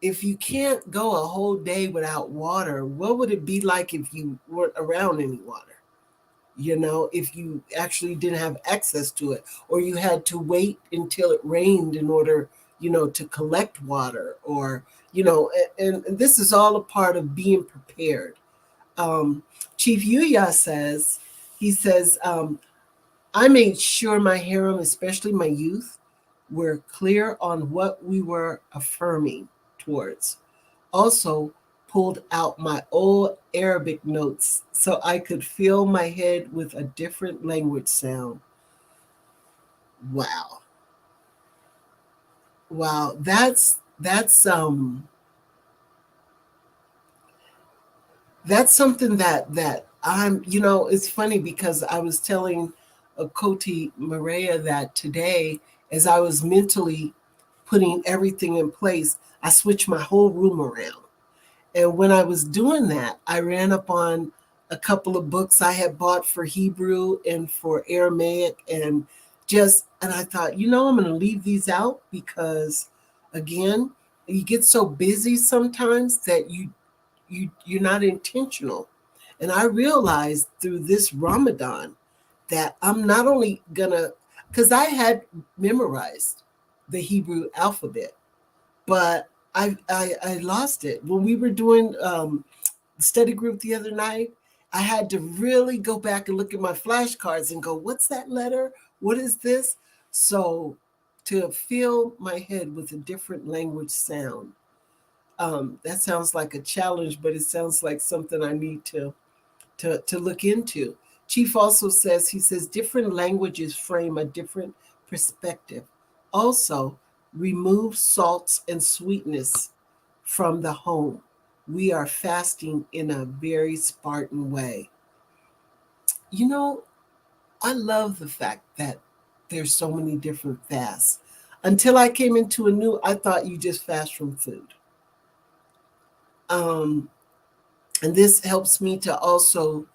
if you can't go a whole day without water, what would it be like if you weren't around any water? If you actually didn't have access to it, or you had to wait until it rained in order, to collect water, or, and this is all a part of being prepared. Um, Chief Yuya he says, I made sure my harem, especially my youth, were clear on what we were affirming towards. Also, pulled out my old Arabic notes so I could fill my head with a different language sound. Wow. Wow, that's that's something that I'm, it's funny because I was telling Achoti Moreyah that today, as I was mentally putting everything in place, I switched my whole room around. And when I was doing that, I ran up on a couple of books I had bought for Hebrew and for Aramaic, and I thought, I'm going to leave these out because, again, you get so busy sometimes that you're not intentional. And I realized through this Ramadan that I'm not only gonna, because I had memorized the Hebrew alphabet, but I lost it when we were doing the study group the other night. I had to really go back and look at my flashcards and go, "What's that letter? What is this?" So to fill my head with a different language sound, that sounds like a challenge, but it sounds like something I need to look into. Chief also says, he says, different languages frame a different perspective. Also, remove salts and sweetness from the home. We are fasting in a very Spartan way. You know, I love the fact that there's so many different fasts. Until I came into a new, I thought you just fast from food. Um, and this helps me to also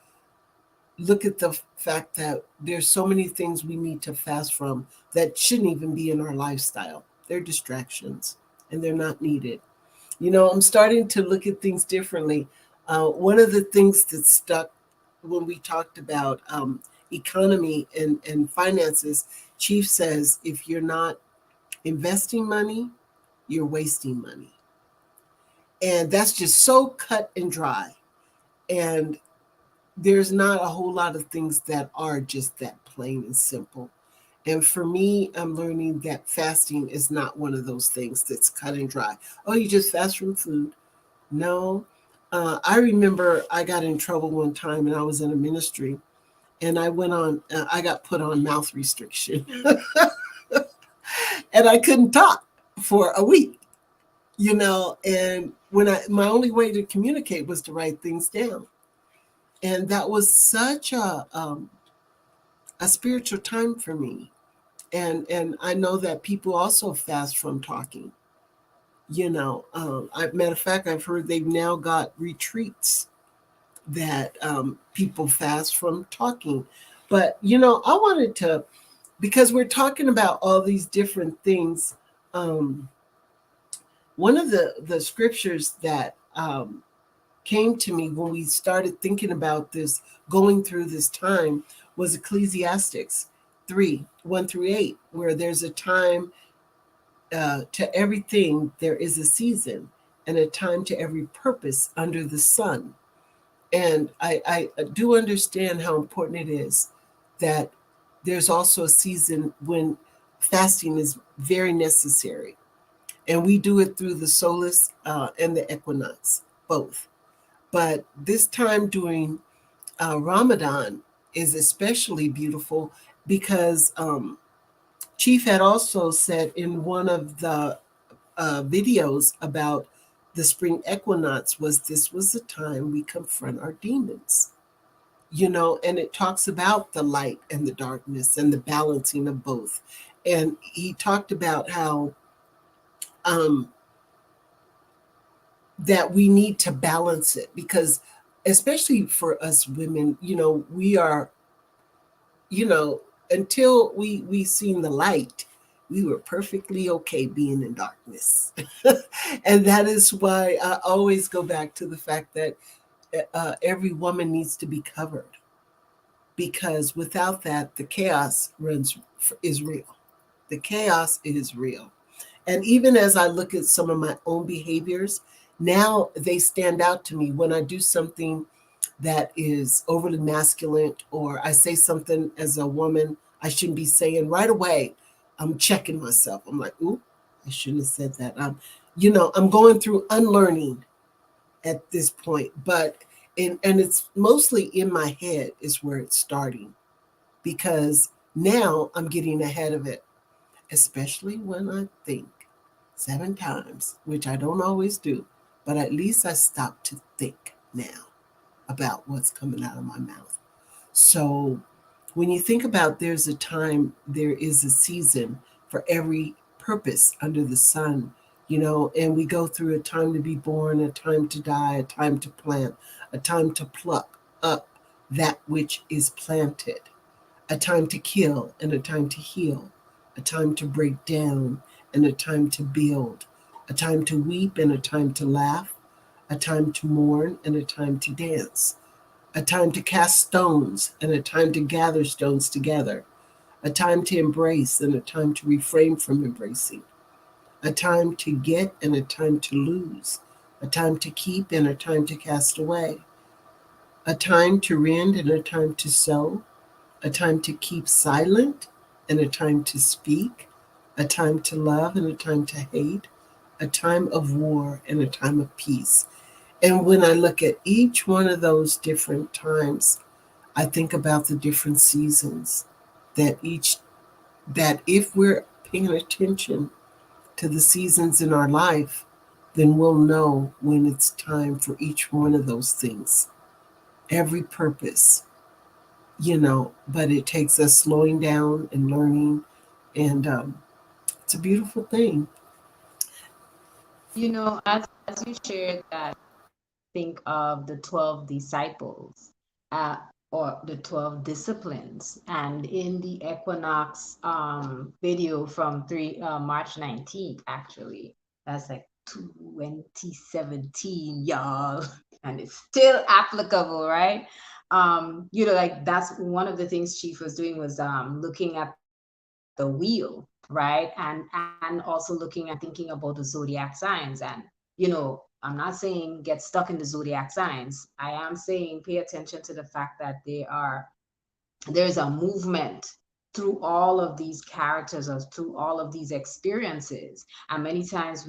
look at the fact that there's so many things we need to fast from that shouldn't even be in our lifestyle. They're distractions and they're not needed. I'm starting to look at things differently. One of the things that stuck when we talked about economy and finances, Chief says if you're not investing money, you're wasting money. And that's just so cut and dry. And there's not a whole lot of things that are just that plain and simple. And for me, I'm learning that fasting is not one of those things that's cut and dry. Oh, you just fast from food. No. I remember I got in trouble one time and I was in a ministry and I got put on mouth restriction and I couldn't talk for a week, and my only way to communicate was to write things down. And that was such a spiritual time for me. And I know that people also fast from talking. Matter of fact, I've heard they've now got retreats that people fast from talking. But I wanted to, because we're talking about all these different things. Um, One of the scriptures that came to me when we started thinking about this, going through this time, was Ecclesiastics 3:1-8, where there's a time to everything, there is a season, and a time to every purpose under the sun. And I do understand how important it is that there's also a season when fasting is very necessary. And we do it through the solstice and the equinox, both. But this time during Ramadan is especially beautiful because Chief had also said in one of the videos about the spring equinox was this was the time we confront our demons. And it talks about the light and the darkness and the balancing of both. And he talked about how um, that we need to balance it because, especially for us women, we are, you know, until we seen the light, we were perfectly okay being in darkness. And that is why I always go back to the fact that every woman needs to be covered because without that, the chaos is real. The chaos is real. And even as I look at some of my own behaviors, now they stand out to me when I do something that is overly masculine or I say something as a woman I shouldn't be saying right away. I'm checking myself. I'm like, ooh, I shouldn't have said that. I'm going through unlearning at this point, and it's mostly in my head is where it's starting because now I'm getting ahead of it, especially when I think 7 times, which I don't always do, but at least I stop to think now. about what's coming out of my mouth. So when you think about there's a time, there is a season for every purpose under the sun, and we go through a time to be born, a time to die, a time to plant, a time to pluck up that which is planted, a time to kill and a time to heal, a time to break down and a time to build, a time to weep and a time to laugh, a time to mourn and a time to dance, a time to cast stones and a time to gather stones together, a time to embrace and a time to refrain from embracing, a time to get and a time to lose, a time to keep and a time to cast away, a time to rend and a time to sow, a time to keep silent and a time to speak, a time to love and a time to hate, a time of war and a time of peace. And when I look at each one of those different times, I think about the different seasons that if we're paying attention to the seasons in our life, then we'll know when it's time for each one of those things. Every purpose, but it takes us slowing down and learning, and it's a beautiful thing. As you shared that, think of the 12 disciples, uh, or the 12 disciplines. And in the equinox video from March 19th, actually, that's like 2017, y'all, and it's still applicable, right? Like that's one of the things Chief was doing was looking at the wheel, right? And also looking and thinking about the zodiac signs. And I'm not saying get stuck in the zodiac signs. I am saying pay attention to the fact that there's a movement through all of these characters or through all of these experiences. And many times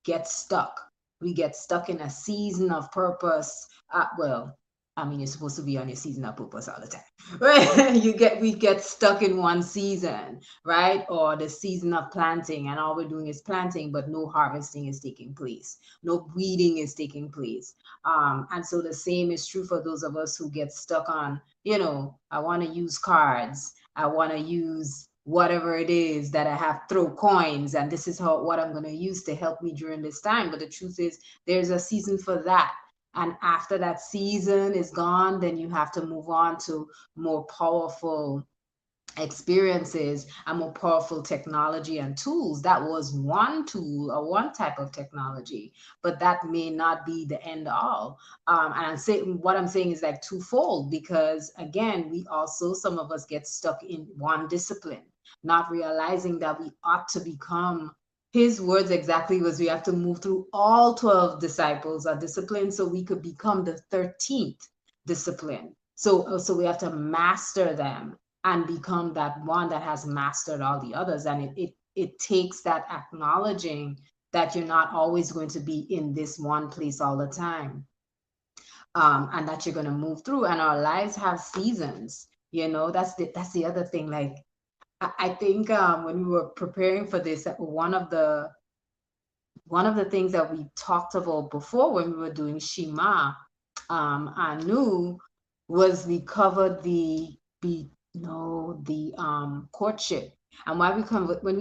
get stuck. We get stuck in a season of purpose. Well, I mean, you're supposed to be on your season of purpose all the time. Right? We get stuck in one season, right? Or the season of planting, and all we're doing is planting, but no harvesting is taking place. No weeding is taking place. And so the same is true for those of us who get stuck on, I want to use cards. I want to use whatever it is that I have, throw coins, and this is what I'm going to use to help me during this time. But the truth is, there's a season for that. And after that season is gone, then you have to move on to more powerful experiences and more powerful technology and tools. That was one tool or one type of technology, but that may not be the end all. And what I'm saying is like twofold, because again, some of us get stuck in one discipline, not realizing that we ought to become, his words exactly was, we have to move through all 12 disciples or disciplines so we could become the 13th discipline. So we have to master them and become that one that has mastered all the others. And it takes that acknowledging that you're not always going to be in this one place all the time, and that you're going to move through. And our lives have seasons. That's the other thing. Like I think when we were preparing for this, one of the things that we talked about before when we were doing Shema Anu was we covered courtship. And when we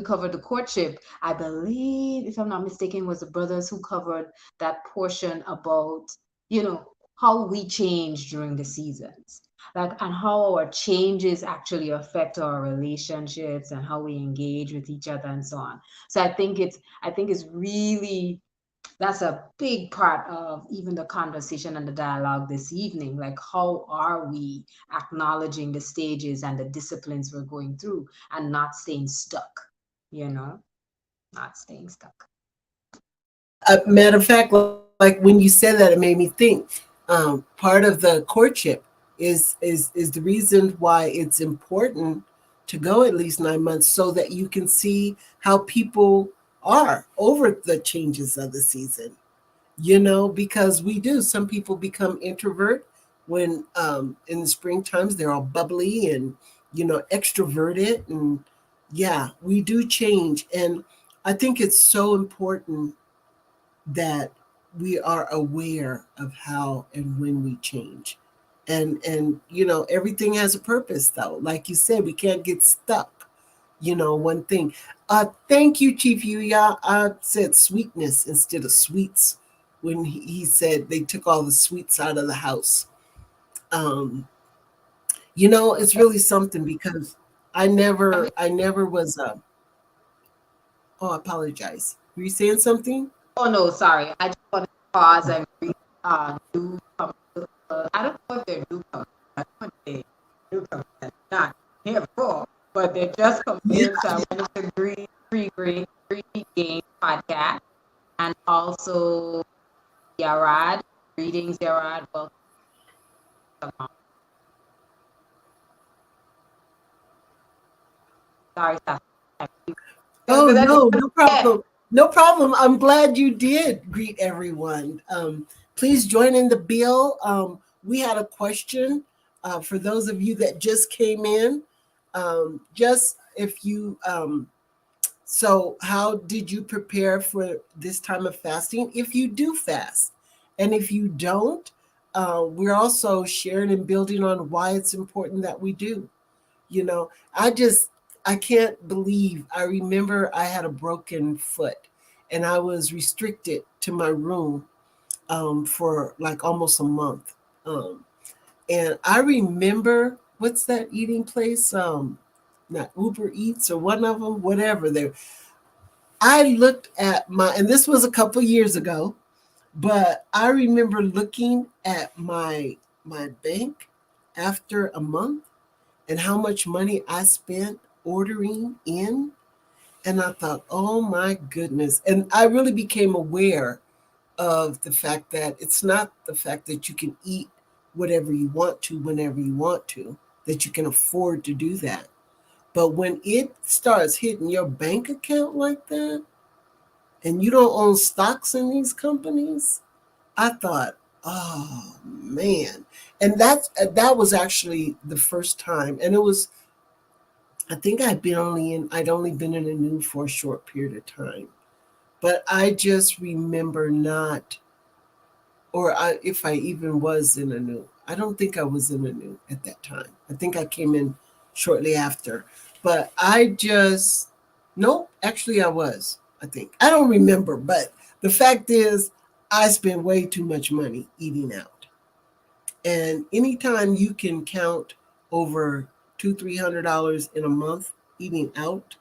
covered the courtship, I believe, if I'm not mistaken, was the brothers who covered that portion about, how we change during the seasons, like, and how our changes actually affect our relationships and how we engage with each other and so on. So I think it's really, that's a big part of even the conversation and the dialogue this evening. Like, how are we acknowledging the stages and the disciplines we're going through and not staying stuck, you know, not staying stuck. Matter of fact, like when you said that, it made me think. Part of the courtship is the reason why it's important to go at least 9 months so that you can see how people are over the changes of the season. Because we do. Some people become introvert when in the spring times they're all bubbly and extroverted, and yeah, we do change. And I think it's so important that we are aware of how and when we change. And everything has a purpose, though. Like you said, we can't get stuck, one thing. Thank you, Chief Yuya. I said sweetness instead of sweets when he said they took all the sweets out of the house. um it's really something because I never was a. Oh, I apologize. Were you saying something? Oh no, sorry. I just want to pause and greet newcomers. I don't know if they're newcomers. I don't think they're newcomers. They're not here before, but they're just coming Yeah. in. So I wanted to greet Game Podcast and also Yarad. Greetings, Yarad. Welcome. Sorry, Safta. Oh, Because no, no yeah. problem. No problem. I'm glad you did greet everyone. Please join in the bill. We had a question for those of you that just came in. Just if you, so how did you prepare for this time of fasting? If you do fast, and if you don't, we're also sharing and building on why it's important that we do. You know, I can't believe. I remember I had a broken foot and I was restricted to my room for like almost a month. And I remember, what's that eating place? Not Uber Eats or one of them, whatever. There, I looked at and this was a couple years ago, but I remember looking at my bank after a month and how much money I spent ordering in. And I thought, oh my goodness. And I really became aware of the fact that it's not the fact that you can eat whatever you want to, whenever you want to, that you can afford to do that. But when it starts hitting your bank account like that, and you don't own stocks in these companies, I thought, oh man. And that was actually the first time. And it was, I think I'd only been in the news for a short period of time. But I just remember not, if I even was in a new. I don't think I was in a new at that time. I think I came in shortly after. But nope, actually I was, I think. I don't remember, but the fact is, I spent way too much money eating out. And anytime you can count over $200-300 in a month eating out,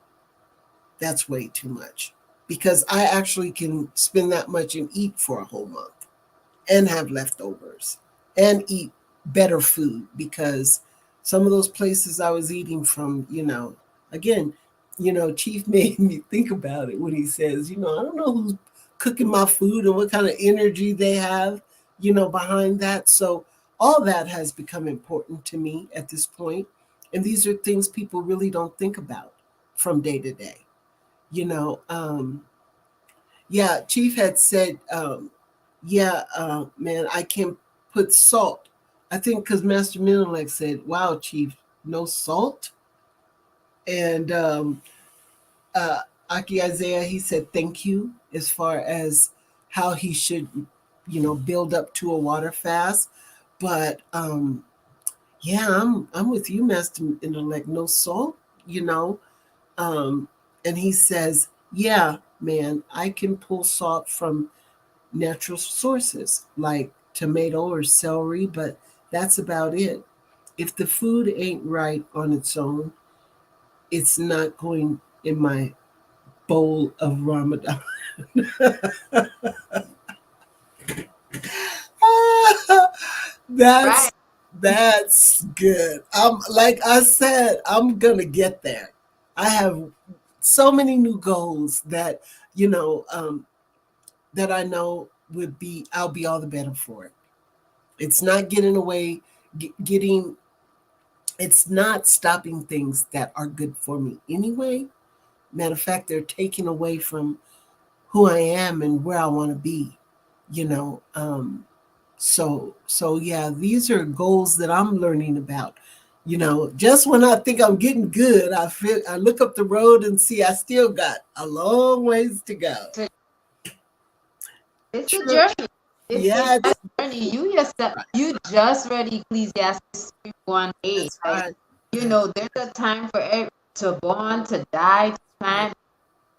that's way too much. Because I actually can spend that much and eat for a whole month and have leftovers and eat better food, because some of those places I was eating from, again, Chief made me think about it when he says, I don't know who's cooking my food and what kind of energy they have, behind that. So all that has become important to me at this point. And these are things people really don't think about from day to day. You know, yeah, Chief had said, yeah, man, I can put salt. I think because Master Minilek said, wow, Chief, no salt. And uh, Aki Isaiah, he said, thank you, as far as how he should, build up to a water fast. But yeah, I'm with you, Master Intellect, no salt, you know. Um, and he says, yeah, man, I can pull salt from natural sources like tomato or celery, but that's about it. If the food ain't right on its own, it's not going in my bowl of Ramadan. Right. That's good. Like I said, I'm gonna get there. I have so many new goals that you know that I know would be. I'll be all the better for it. It's not getting away, getting. It's not stopping things that are good for me anyway. Matter of fact, they're taking away from who I am and where I want to be. You know, so yeah, these are goals that I'm learning about. Just when I think I'm getting good, I look up the road and see I still got a long ways to go. It's a True. journey. It's Yeah, a journey. You just read Ecclesiastes 3:1a. that's Like, right. you That's know, there's a time for to born, to die, to right. plant.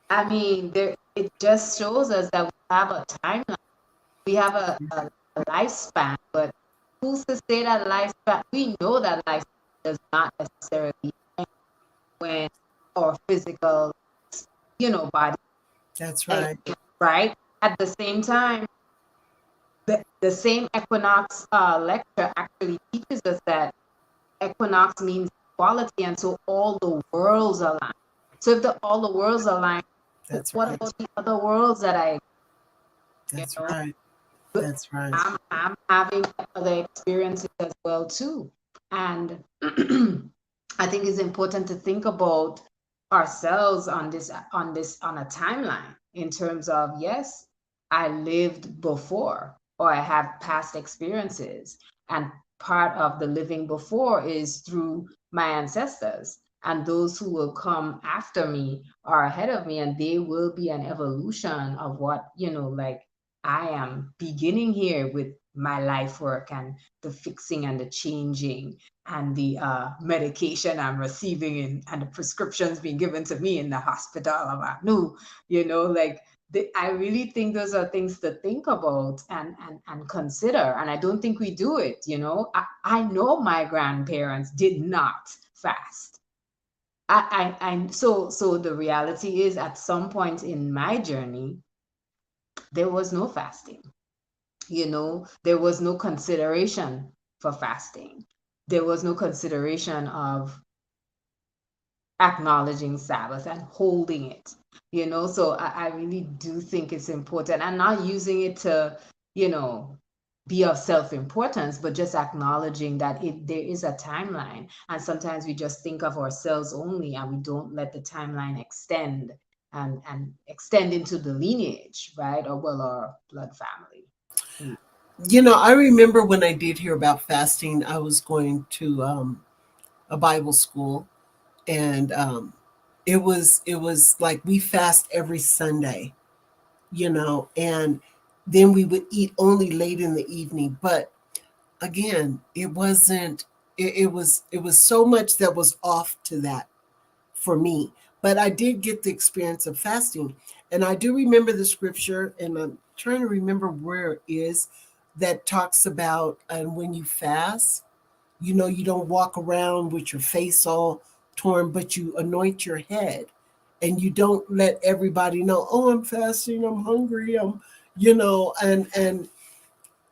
I mean, there it just shows us that we have a timeline. We have a lifespan, but who's to say that lifespan? We know that lifespan does not necessarily end when our physical, body That's ends, right. right? At the same time, the same equinox lecture actually teaches us that equinox means equality, and so all the worlds align. So if all the worlds align, That's what right. about the other worlds that you That's know, right. but That's right. I'm having other experiences as well too, and I think it's important to think about ourselves on a timeline in terms of, yes, I lived before, or I have past experiences, and part of the living before is through my ancestors, and those who will come after me are ahead of me, and they will be an evolution of what, like I am beginning here with my life work and the fixing and the changing and the medication I'm receiving and the prescriptions being given to me in the hospital. I knew, like I really think those are things to think about and consider. And I don't think we do it. I know my grandparents did not fast. So the reality is, at some point in my journey, there was no fasting. There was no consideration for fasting. There was no consideration of acknowledging Sabbath and holding it. So I really do think it's important, and not using it to, you know, be of self-importance, but just acknowledging that there is a timeline. And sometimes we just think of ourselves only, and we don't let the timeline extend and extend into the lineage, right? Or well, our blood family. I remember when I did hear about fasting, I was going to a Bible school, and it was like we fast every Sunday, and then we would eat only late in the evening. But again, it wasn't. It was so much that was off to that for me. But I did get the experience of fasting. And I do remember the scripture, and I'm trying to remember where it is, that talks about, and when you fast, you don't walk around with your face all torn, but you anoint your head. And you don't let everybody know, oh, I'm fasting, I'm hungry, and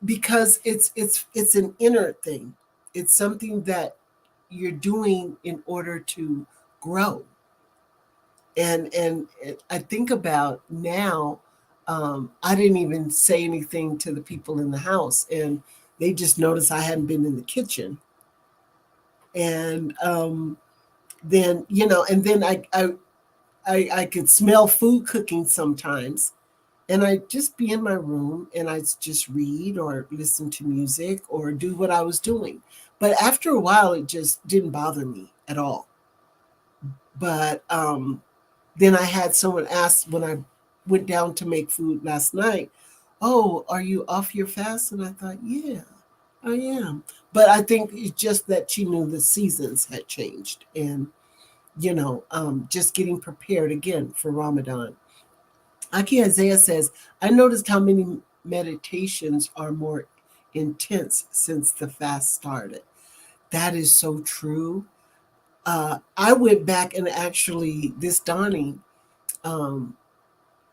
because it's an inner thing. It's something that you're doing in order to grow. And I think about now, I didn't even say anything to the people in the house, and they just noticed I hadn't been in the kitchen. And then and then I could smell food cooking sometimes, and I'd just be in my room and I'd just read or listen to music or do what I was doing. But after a while, it just didn't bother me at all. But then I had someone ask when I went down to make food last night, "Oh, are you off your fast?" And I thought, "Yeah, I am." But I think it's just that she knew the seasons had changed, and just getting prepared again for Ramadan. Aki Isaiah says, "I noticed how many meditations are more intense since the fast started." That is so true. I went back and actually this dawning, um,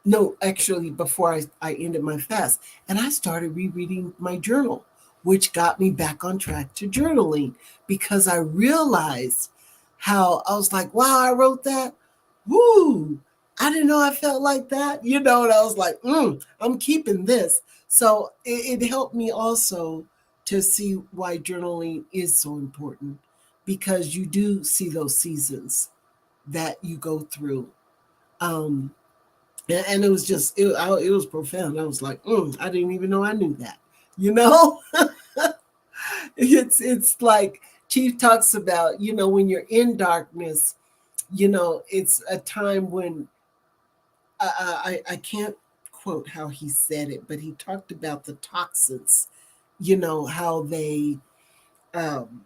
no, actually, before I ended my fast, and I started rereading my journal, which got me back on track to journaling because I realized how I was like, wow, I wrote that. Woo! I didn't know I felt like that, and I was like, I'm keeping this. So it helped me also to see why journaling is so important because you do see those seasons that you go through. Um, and it was just it was profound. I was like, I didn't even know I knew that. You know, it's like Chief talks about. When you're in darkness, it's a time when I can't quote how he said it, but he talked about the toxins, you know, how they um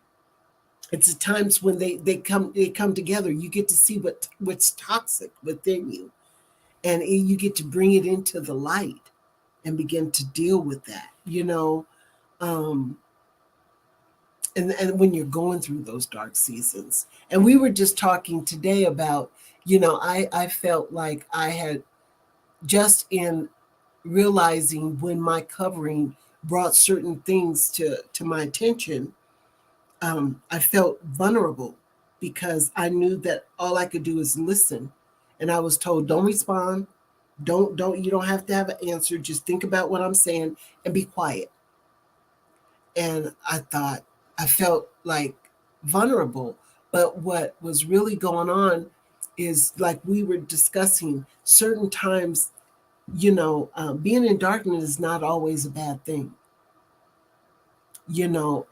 it's the times when they come together, you get to see what's toxic within you, and you get to bring it into the light and begin to deal with that, you know. um and when you're going through those dark seasons, and we were just talking today about, you know, I felt like I had just in realizing when my covering brought certain things to my attention. I felt vulnerable because I knew that all I could do is listen, and I was told, don't respond, don't you don't have to have an answer, just think about what I'm saying and be quiet. And I thought, I felt like vulnerable. But what was really going on is, like we were discussing, certain times, you know, being in darkness is not always a bad thing, you know,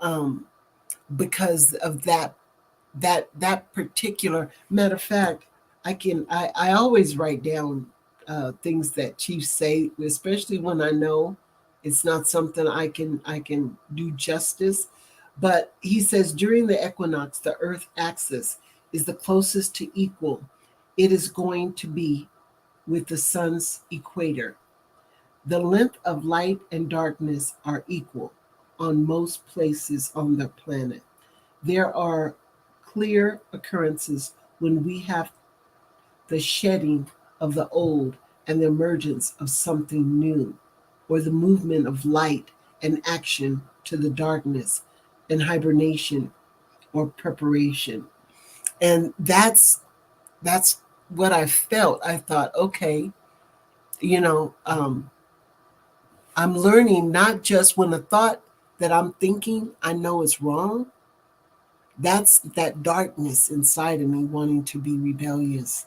because of that particular matter of fact. I always write down things that chiefs say, especially when I know it's not something I can do justice. But he says during the equinox, the earth axis is the closest to equal it is going to be with the sun's equator. The length of light and darkness are equal on most places on the planet. There are clear occurrences when we have the shedding of the old and the emergence of something new, or the movement of light and action to the darkness and hibernation or preparation. And that's what I felt. I thought, okay, you know, I'm learning not just when a thought that I'm thinking I know is wrong. That's that darkness inside of me wanting to be rebellious.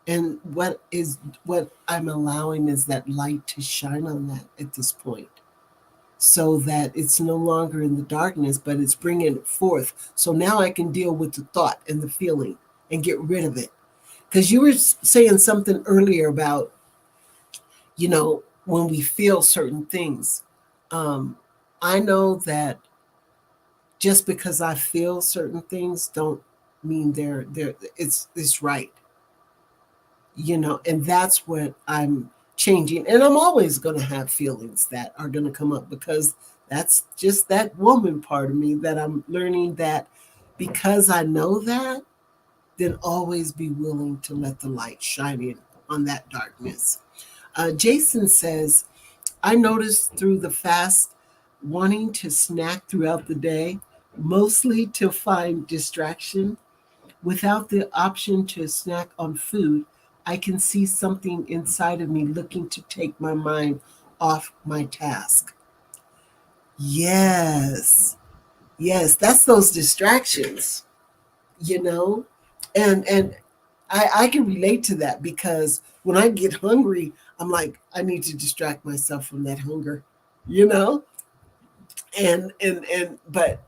And what I'm allowing is that light to shine on that at this point, so that it's no longer in the darkness, but it's bringing it forth. So now I can deal with the thought and the feeling and get rid of it. Because you were saying something earlier about, you know, when we feel certain things. Um, I know that just because I feel certain things don't mean it's right, you know. And that's what I'm changing. And I'm always going to have feelings that are going to come up, because that's just that woman part of me that I'm learning that, because I know that, then always be willing to let the light shine in on that darkness. Jason says, I noticed through the fast wanting to snack throughout the day, mostly to find distraction. Without the option to snack on food, I can see something inside of me looking to take my mind off my task. Yes, yes, that's those distractions, you know? And I can relate to that, because when I get hungry, I'm like, I need to distract myself from that hunger, you know? And but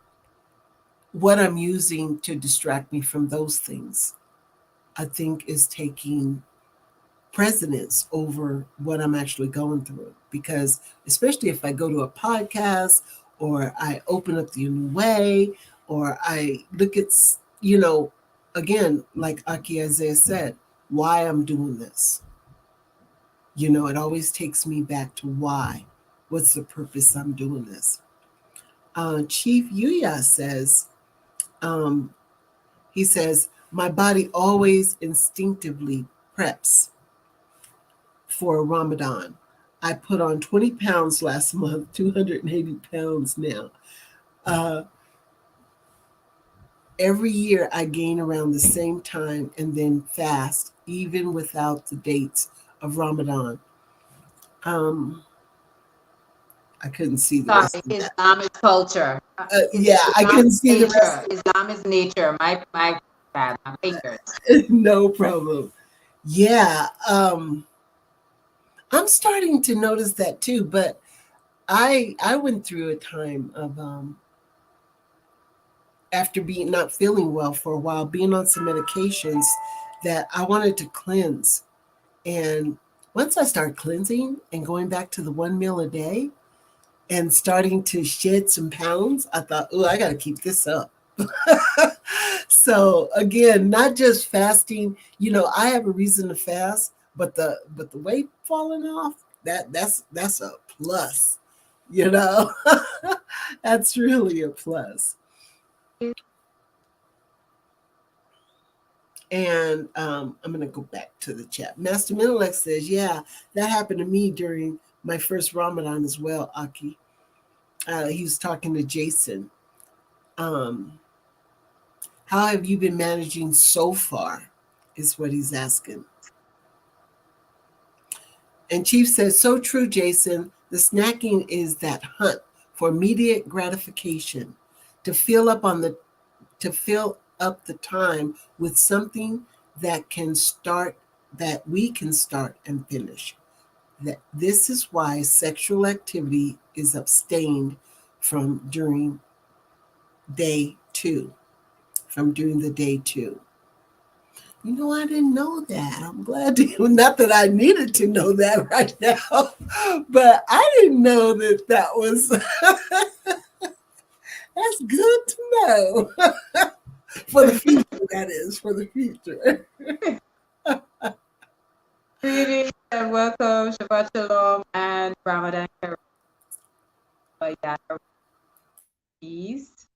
what I'm using to distract me from those things, I think, is taking precedence over what I'm actually going through. Because especially if I go to a podcast, or I open up the new way, or I look at, you know, again, like Aki Isaiah said, why I'm doing this. You know, it always takes me back to why. What's the purpose I'm doing this? Chief Yuya says, um, he says, my body always instinctively preps for Ramadan. I put on 20 pounds last month, 280 pounds now. Uh, every year I gain around the same time and then fast, even without the dates of Ramadan. Um, I couldn't see the rest Sorry, of that. Islam is culture. Yeah, I Islam couldn't is see the rest. nature. Islam is nature. My bad. My fingers. No problem. Yeah, I'm starting to notice that too. But I went through a time of after being not feeling well for a while, being on some medications, that I wanted to cleanse. And Once I started cleansing and going back to the one meal a day and starting to shed some pounds, I thought, oh, I got to keep this up. So again, not just fasting. I have a reason to fast, but the weight falling off, that's a plus. You know, that's really a plus. And I'm going to go back to the chat. Master Menelek says, yeah, that happened to me during my first Ramadan as well, Aki. He was talking to Jason. Um, how have you been managing so far? Is what he's asking. And Chief says, so true, Jason. The snacking is that hunt for immediate gratification, to fill up on the to fill up the time with something that can start that we can start and finish. That this is why sexual activity is abstained from day two, from during the day two. I didn't know that. I'm glad to, not that I needed to know that right now, but I didn't know that was, that's good to know. For the future, that is, for the future. Greetings and welcome, Shabbat Shalom and Ramadan Kareem. Peace.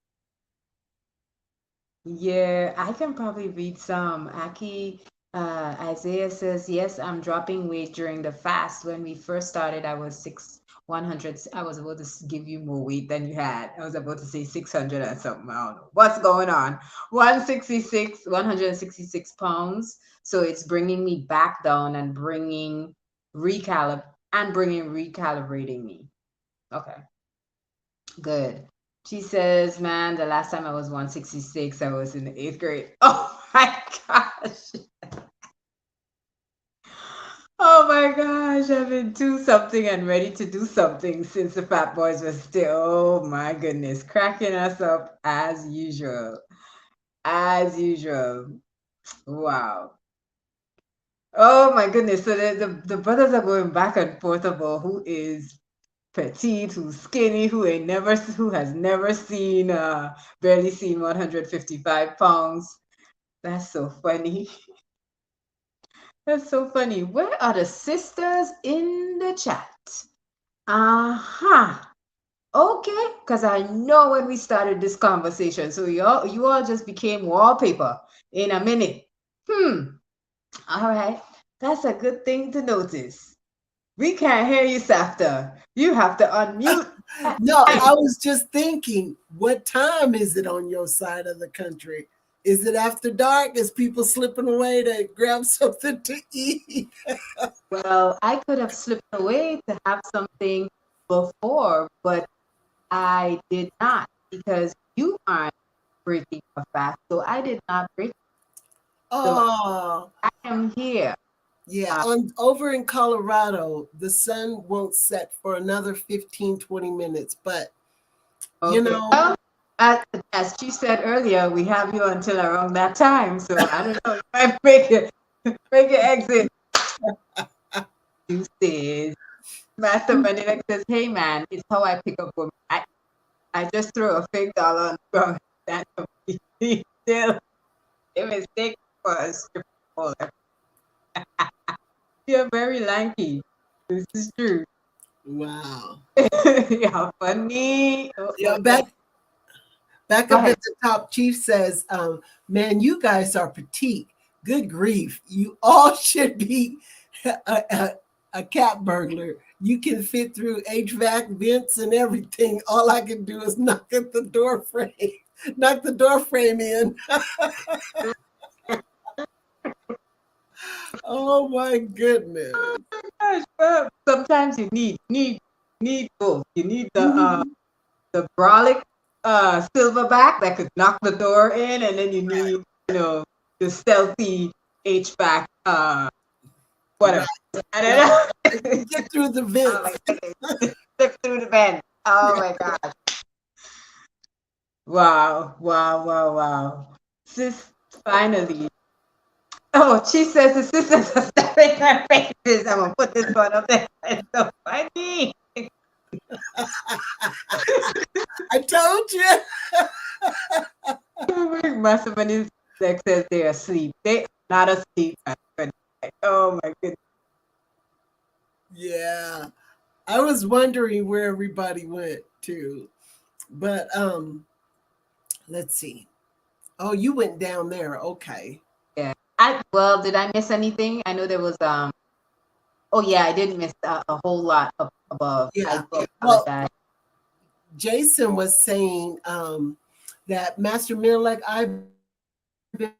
Yeah, I can probably read some. Aki, Isaiah says, yes, I'm dropping weight during the fast. When we first started, I was 100. I was about to give you more weight than you had. I was about to say 600 or something. I don't know. What's going on? 166 pounds. So it's bringing me back down and bringing recalibrating me. Okay, good. She says, man, the last time I was 166, I was in the 8th grade. Oh my gosh. Oh my gosh. I've been do something and ready to do something since the Fat Boys were still, oh my goodness, cracking us up as usual. As usual. Wow. Oh my goodness. So the brothers are going back and forth about who is petite, who's skinny, who has never seen barely seen 155 pounds. That's so funny. That's so funny. Where are the sisters in the chat? Uh-huh. Okay, because I know when we started this conversation, so you all just became wallpaper in a minute. All right. That's a good thing to notice. We can't hear you, Safta. You have to unmute. No, I was just thinking, what time is it on your side of the country? Is it after dark? Is people slipping away to grab something to eat? Well, I could have slipped away to have something before, but I did not because you aren't breaking your fast. So I did not break. Oh. So I am here. Yeah, over in Colorado, the sun won't set for another 15, 20 minutes. But, okay. Well, as she said earlier, we have you until around that time. So I don't know. You might break your exit. You said, Master Benedict says, hey man, it's how I pick up women. I just throw a fake dollar on the ground. That's still a mistake for a stripper baller. You're very lanky. This is true. Wow. You're funny. Yeah, back up at the top, Chief says, man, you guys are petite. Good grief. You all should be a cat burglar. You can fit through HVAC vents and everything. All I can do is knock at the door frame. Knock the door frame in. Oh my goodness. Oh my gosh. Well, sometimes you need both. You need the brolic silverback that could knock the door in, and then you need, the stealthy HVAC whatever. Right. I don't know. Get through the vents. Slip through the vent. Oh my gosh. Wow. Sis, finally. Oh, she says the sisters are stuffing their faces. I'm gonna put this one up there. It's so funny. I told you. Masterman like says they're asleep. They are not asleep. Oh my goodness. Yeah. I was wondering where everybody went to. But let's see. Oh, you went down there. Okay. Yeah. Well, did I miss anything? I know there was oh yeah, I did miss a whole lot up above. I Yeah. do Well, apologize. Jason was saying that Master Millek, I've been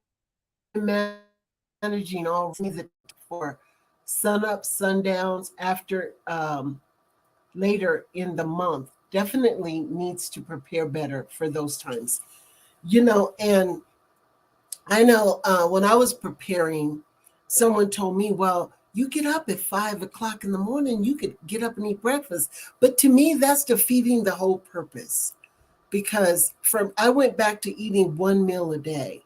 managing all the for sun up, sundowns after later in the month. Definitely needs to prepare better for those times. And I know when I was preparing, someone told me, well, you get up at 5 o'clock in the morning, you could get up and eat breakfast. But to me, that's defeating the whole purpose because from I went back to eating one meal a day.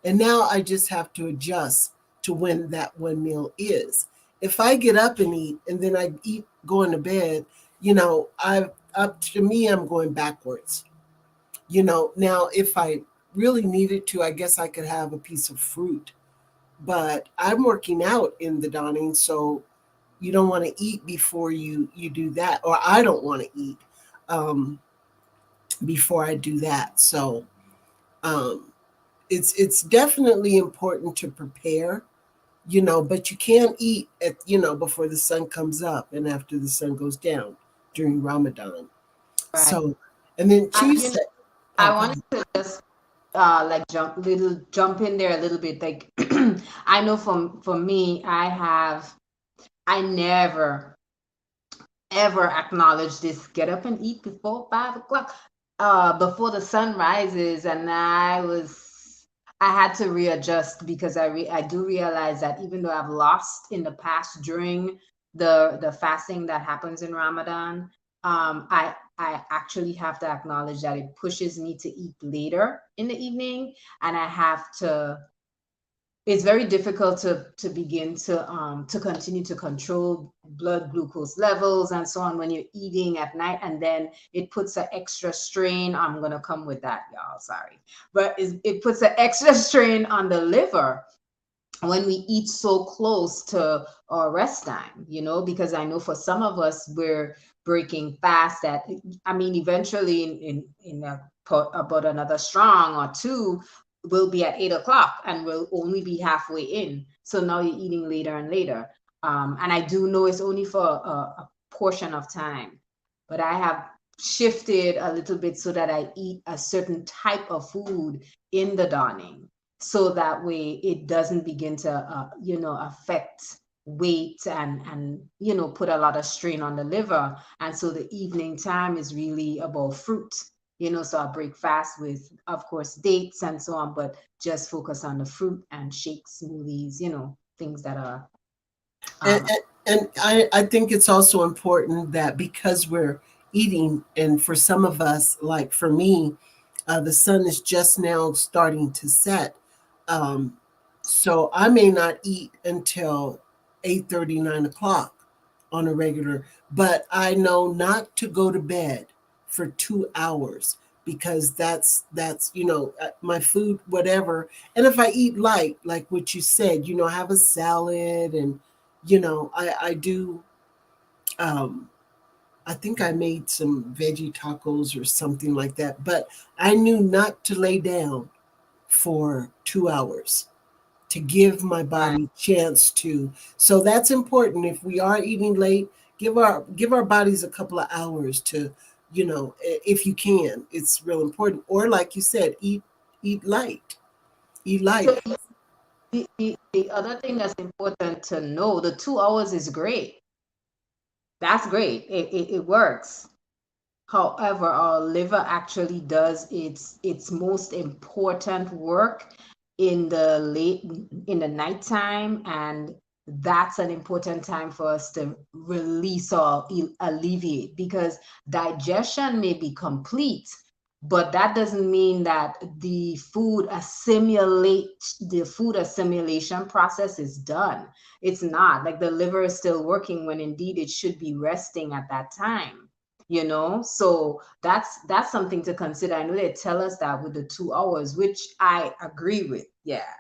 And now I just have to adjust to when that one meal is. If I get up and eat and then I eat going to bed, I up to me I'm going backwards. Now if I really needed to, I guess I could have a piece of fruit. But I'm working out in the dawning, so you don't want to eat before you do that, or I don't want to eat um, before I do that. So um, it's definitely important to prepare, but you can't eat at before the sun comes up and after the sun goes down during Ramadan. Right. So, and then Chief You know, said, "Oh, I go wanted ahead." to just like jump in there a little bit. Like I know for me, I never ever acknowledge this get up and eat before 5 o'clock, before the sun rises. And I had to readjust because I do realize that even though I've lost in the past during the fasting that happens in Ramadan, I actually have to acknowledge that it pushes me to eat later in the evening, and I have to it's very difficult to begin to continue to control blood glucose levels and so on when you're eating at night, and then it puts an extra strain. I'm gonna come with that, y'all, sorry, but it puts an extra strain on the liver when we eat so close to our rest time, because I know for some of us we're breaking fast at, I mean, eventually about another strong or two, we'll be at 8 o'clock and we'll only be halfway in. So now you're eating later and later. And I do know it's only for a portion of time, but I have shifted a little bit so that I eat a certain type of food in the dawning, so that way it doesn't begin to affect weight and put a lot of strain on the liver. And so the evening time is really about fruit, so I break fast with, of course, dates and so on, but just focus on the fruit and shakes, smoothies, things that are And, um and, and I think it's also important that because we're eating, and for some of us, like for me, the sun is just now starting to set. Um, so I may not eat until 8:30, 9 o'clock on a regular, but I know not to go to bed for 2 hours because that's my food, whatever. And if I eat light, like what you said, have a salad, and I do. Um, I think I made some veggie tacos or something like that, but I knew not to lay down for 2 hours to give my right. body chance to. So that's important. If we are eating late, give our bodies a couple of hours to, if you can. It's real important. Or like you said, eat light. Eat light. So the other thing that's important to know, the 2 hours is great. That's great. It works. However, our liver actually does its most important work in the nighttime, and that's an important time for us to release or alleviate, because digestion may be complete, but that doesn't mean that the food assimilation process is done. It's not. Like, the liver is still working when indeed it should be resting at that time, so that's something to consider. I know they tell us that with the 2 hours, which I agree with. Yeah,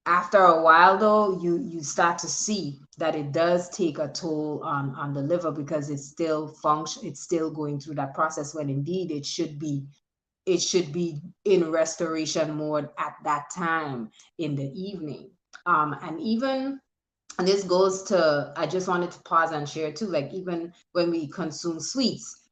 after a while though, you start to see that it does take a toll on the liver, because it's still going through that process, when indeed it should be in restoration mode at that time in the evening. And even, and this goes to, I just wanted to pause and share too, like, even when we consume sweets,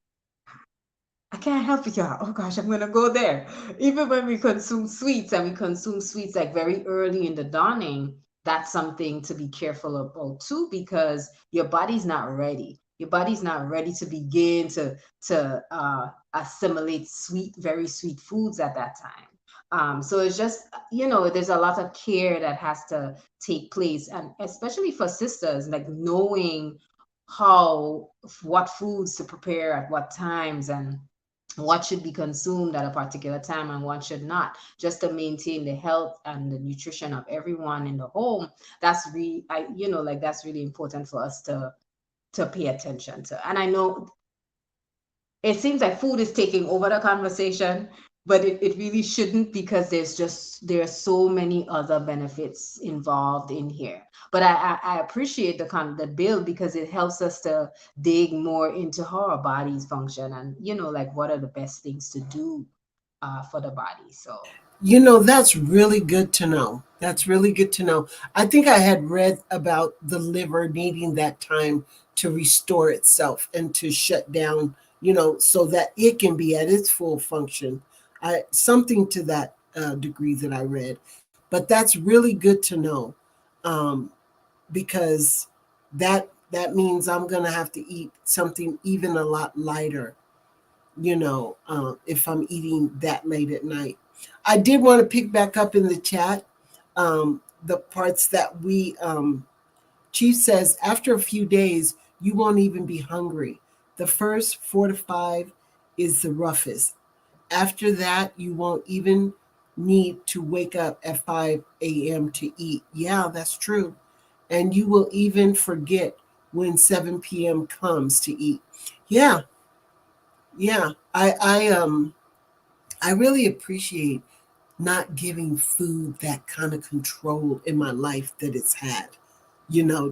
I can't help it, y'all. Oh gosh, I'm gonna go there. Even when we consume sweets, and we consume sweets like very early in the dawning, that's something to be careful about too, because your body's not ready. Your body's not ready to begin to assimilate very sweet foods at that time. So it's just, there's a lot of care that has to take place, and especially for sisters, like knowing how what foods to prepare at what times, and what should be consumed at a particular time and what should not, just to maintain the health and the nutrition of everyone in the home. That's really, like, that's really important for us to pay attention to. And I know it seems like food is taking over the conversation, but it really shouldn't, because there are so many other benefits involved in here. But I appreciate the bill, because it helps us to dig more into how our bodies function, and like, what are the best things to do for the body. So That's really good to know. That's really good to know. I think I had read about the liver needing that time to restore itself and to shut down, so that it can be at its full function. Something to that degree that I read. But that's really good to know, um, because that means I'm going to have to eat something even a lot lighter, if I'm eating that late at night. I did want to pick back up in the chat the parts that Chief says, after a few days, you won't even be hungry. The first 4 to 5 is the roughest. After that, you won't even need to wake up at 5 a.m. to eat. Yeah, that's true. And you will even forget when 7 p.m. comes to eat. Yeah, yeah. I really appreciate not giving food that kind of control in my life that it's had.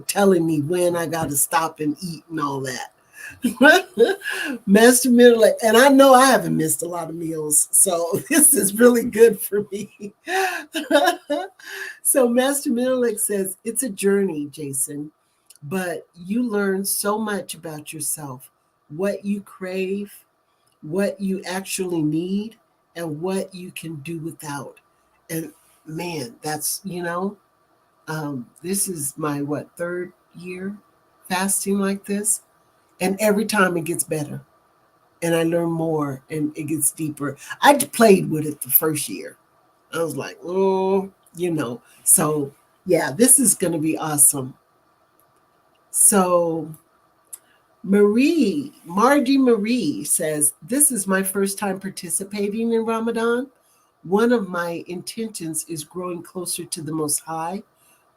Telling me when I got to stop and eat and all that. Master Middle, and I know I haven't missed a lot of meals, so this is really good for me. So Master Middle says, it's a journey, Jason, but you learn so much about yourself, what you crave, what you actually need, and what you can do without. And man, that's, this is my third year fasting like this. And every time it gets better and I learn more and it gets deeper. I played with it the first year. I was like, oh, So yeah, this is going to be awesome. So Margie Marie says, this is my first time participating in Ramadan. One of my intentions is growing closer to the Most High.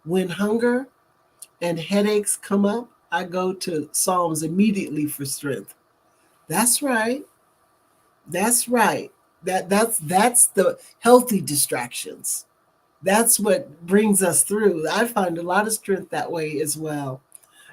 When hunger and headaches come up, I go to Psalms immediately for strength. That's right. That's right. That's the healthy distractions. That's what brings us through. I find a lot of strength that way as well.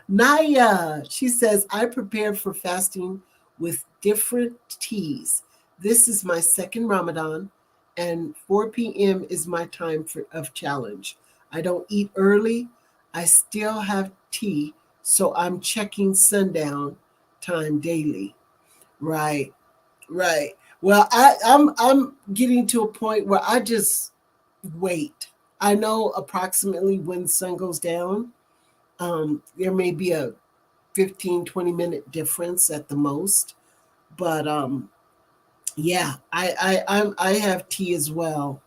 Naya, she says, I prepared for fasting with different teas. This is my second Ramadan, and 4 p.m. is my time of challenge. I don't eat early. I still have tea, so I'm checking sundown time daily. Right, right. Well, I'm getting to a point where I just wait. I know approximately when sun goes down. There may be a 15-20 minute difference at the most, but yeah, I have tea as well,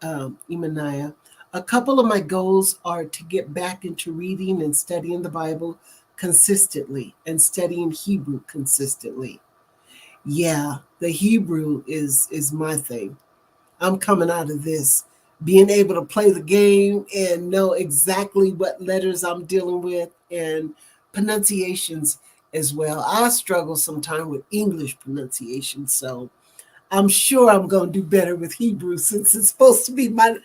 Imanaya. A couple of my goals are to get back into reading and studying the Bible consistently and studying Hebrew consistently. Yeah, the Hebrew is my thing. I'm coming out of this being able to play the game and know exactly what letters I'm dealing with and pronunciations as well. I struggle sometimes with English pronunciation, so I'm sure I'm going to do better with Hebrew since it's supposed to be my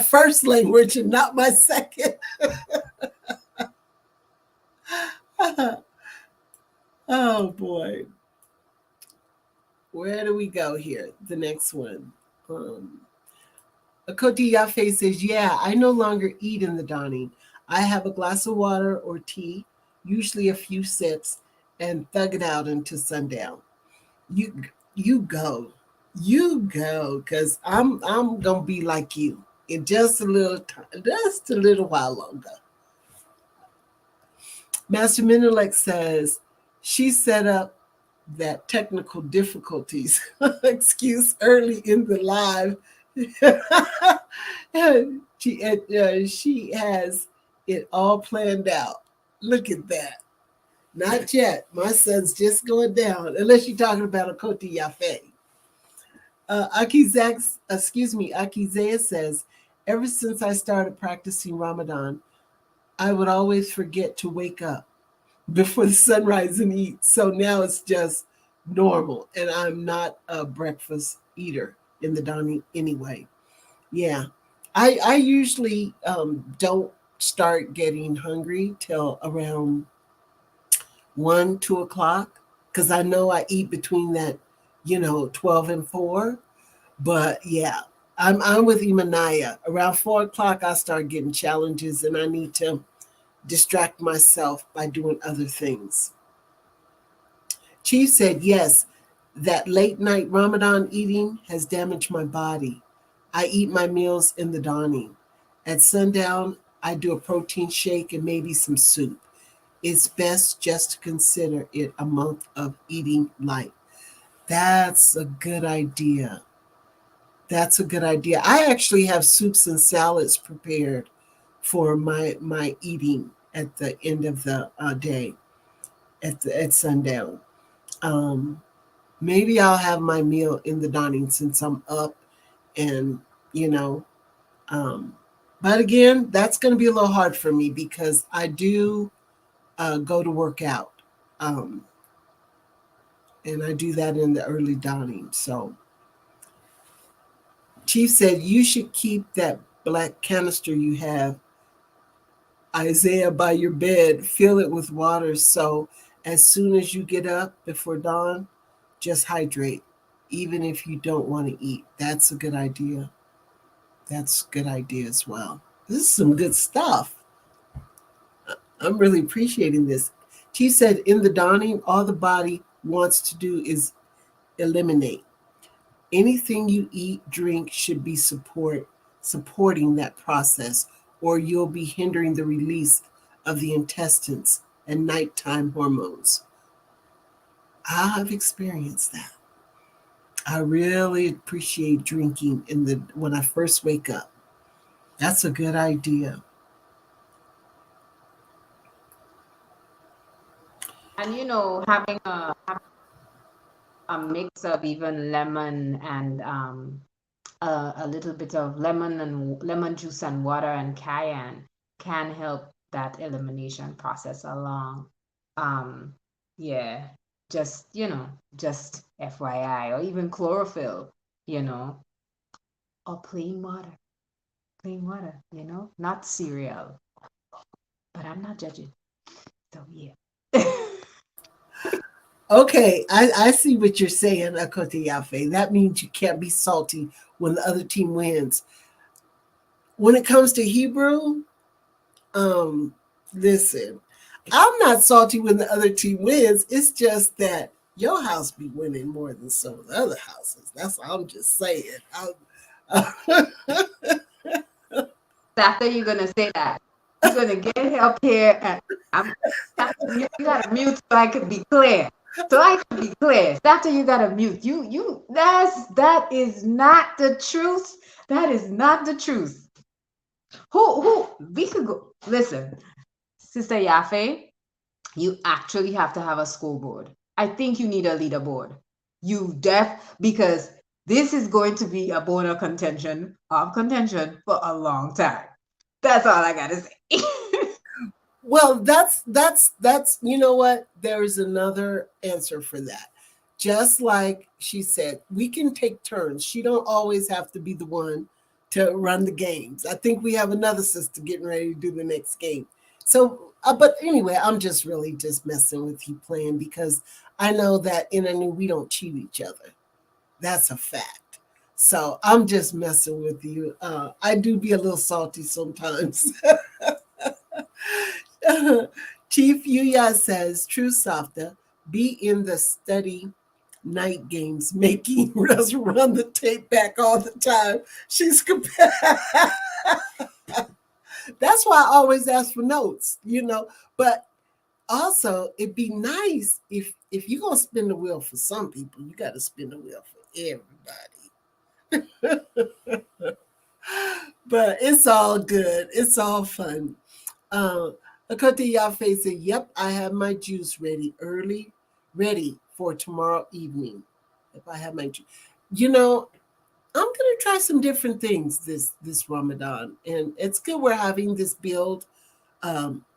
first language and not my second. Oh boy. Where do we go here? The next one. Achoti Yafe says, yeah, I no longer eat in the dawning. I have a glass of water or tea, usually a few sips, and thug it out until sundown. You you go. You go, because I'm gonna be like you in just a little time, just a little while longer. Master Menelik says she set up that technical difficulties excuse early in the live. She has it all planned out. Look at that. Not yet. My son's just going down, unless you're talking about a Koti Yafe. Akizaya says, ever since I started practicing Ramadan, I would always forget to wake up before the sunrise and eat. So now it's just normal, and I'm not a breakfast eater in the dawning anyway. Yeah, I usually don't start getting hungry till around 1, 2 o'clock because I know I eat between that 12 and 4. But yeah, I'm with Imanaya. Around 4 o'clock, I start getting challenges, and I need to distract myself by doing other things. Chief said, yes, that late night Ramadan eating has damaged my body. I eat my meals in the dawning. At sundown, I do a protein shake and maybe some soup. It's best just to consider it a month of eating light. That's a good idea. That's a good idea. I actually have soups and salads prepared for my eating at the end of the day at sundown. Um, Maybe I'll have my meal in the dining since I'm up and you know. Um, but again, that's going to be a little hard for me because I do go to work out, um, and I do that in the early dining. So Chief said you should keep that black canister you have, Isaiah, by your bed. Fill it with water so as soon as you get up before dawn, just hydrate, even if you don't want to eat. That's a good idea. That's a good idea as well. This is some good stuff. I'm really appreciating this. Chief said, in the dawning, all the body wants to do is eliminate. Anything you eat, drink should be supporting that process, or you'll be hindering the release of the intestines and nighttime hormones. I've experienced that. I really appreciate drinking when I first wake up. That's a good idea. And having a mix of even lemon and a little bit of lemon juice and water and cayenne can help that elimination process along. Um, yeah, just FYI, or even chlorophyll, you know, or plain water, not cereal. But I'm not judging. So yeah. Okay, I see what you're saying, Akote Yafe. That means you can't be salty when the other team wins. When it comes to Hebrew, um, listen, I'm not salty when the other team wins. It's just that your house be winning more than some of the other houses. That's all I'm just saying. After you're gonna say that, you're gonna get help here, and I'm. You gotta mute so I can be clear. So I can be clear. After you gotta mute. That is not the truth. That is not the truth. Who we could go. Listen, Sister Yafe, you actually have to have a school board. I think you need a leaderboard. because this is going to be a bone of contention for a long time. That's all I gotta say. Well, that's you know what? There is another answer for that. Just like she said, we can take turns. She don't always have to be the one to run the games. I think we have another sister getting ready to do the next game. So, but anyway, I'm just really just messing with you playing because I know that in a new we don't cheat each other. That's a fact. So I'm just messing with you. I do be a little salty sometimes. Chief Yuya says, true Safta, be in the study night games, making us run the tape back all the time. She's That's why I always ask for notes, you know. But also, it'd be nice if you're gonna spin the wheel for some people, you got to spin the wheel for everybody. But it's all good. It's all fun. Uh, Achoti Yafe said, yep, I have my juice ready for tomorrow evening. If I have my juice. You know, I'm gonna try some different things this Ramadan. And it's good we're having this build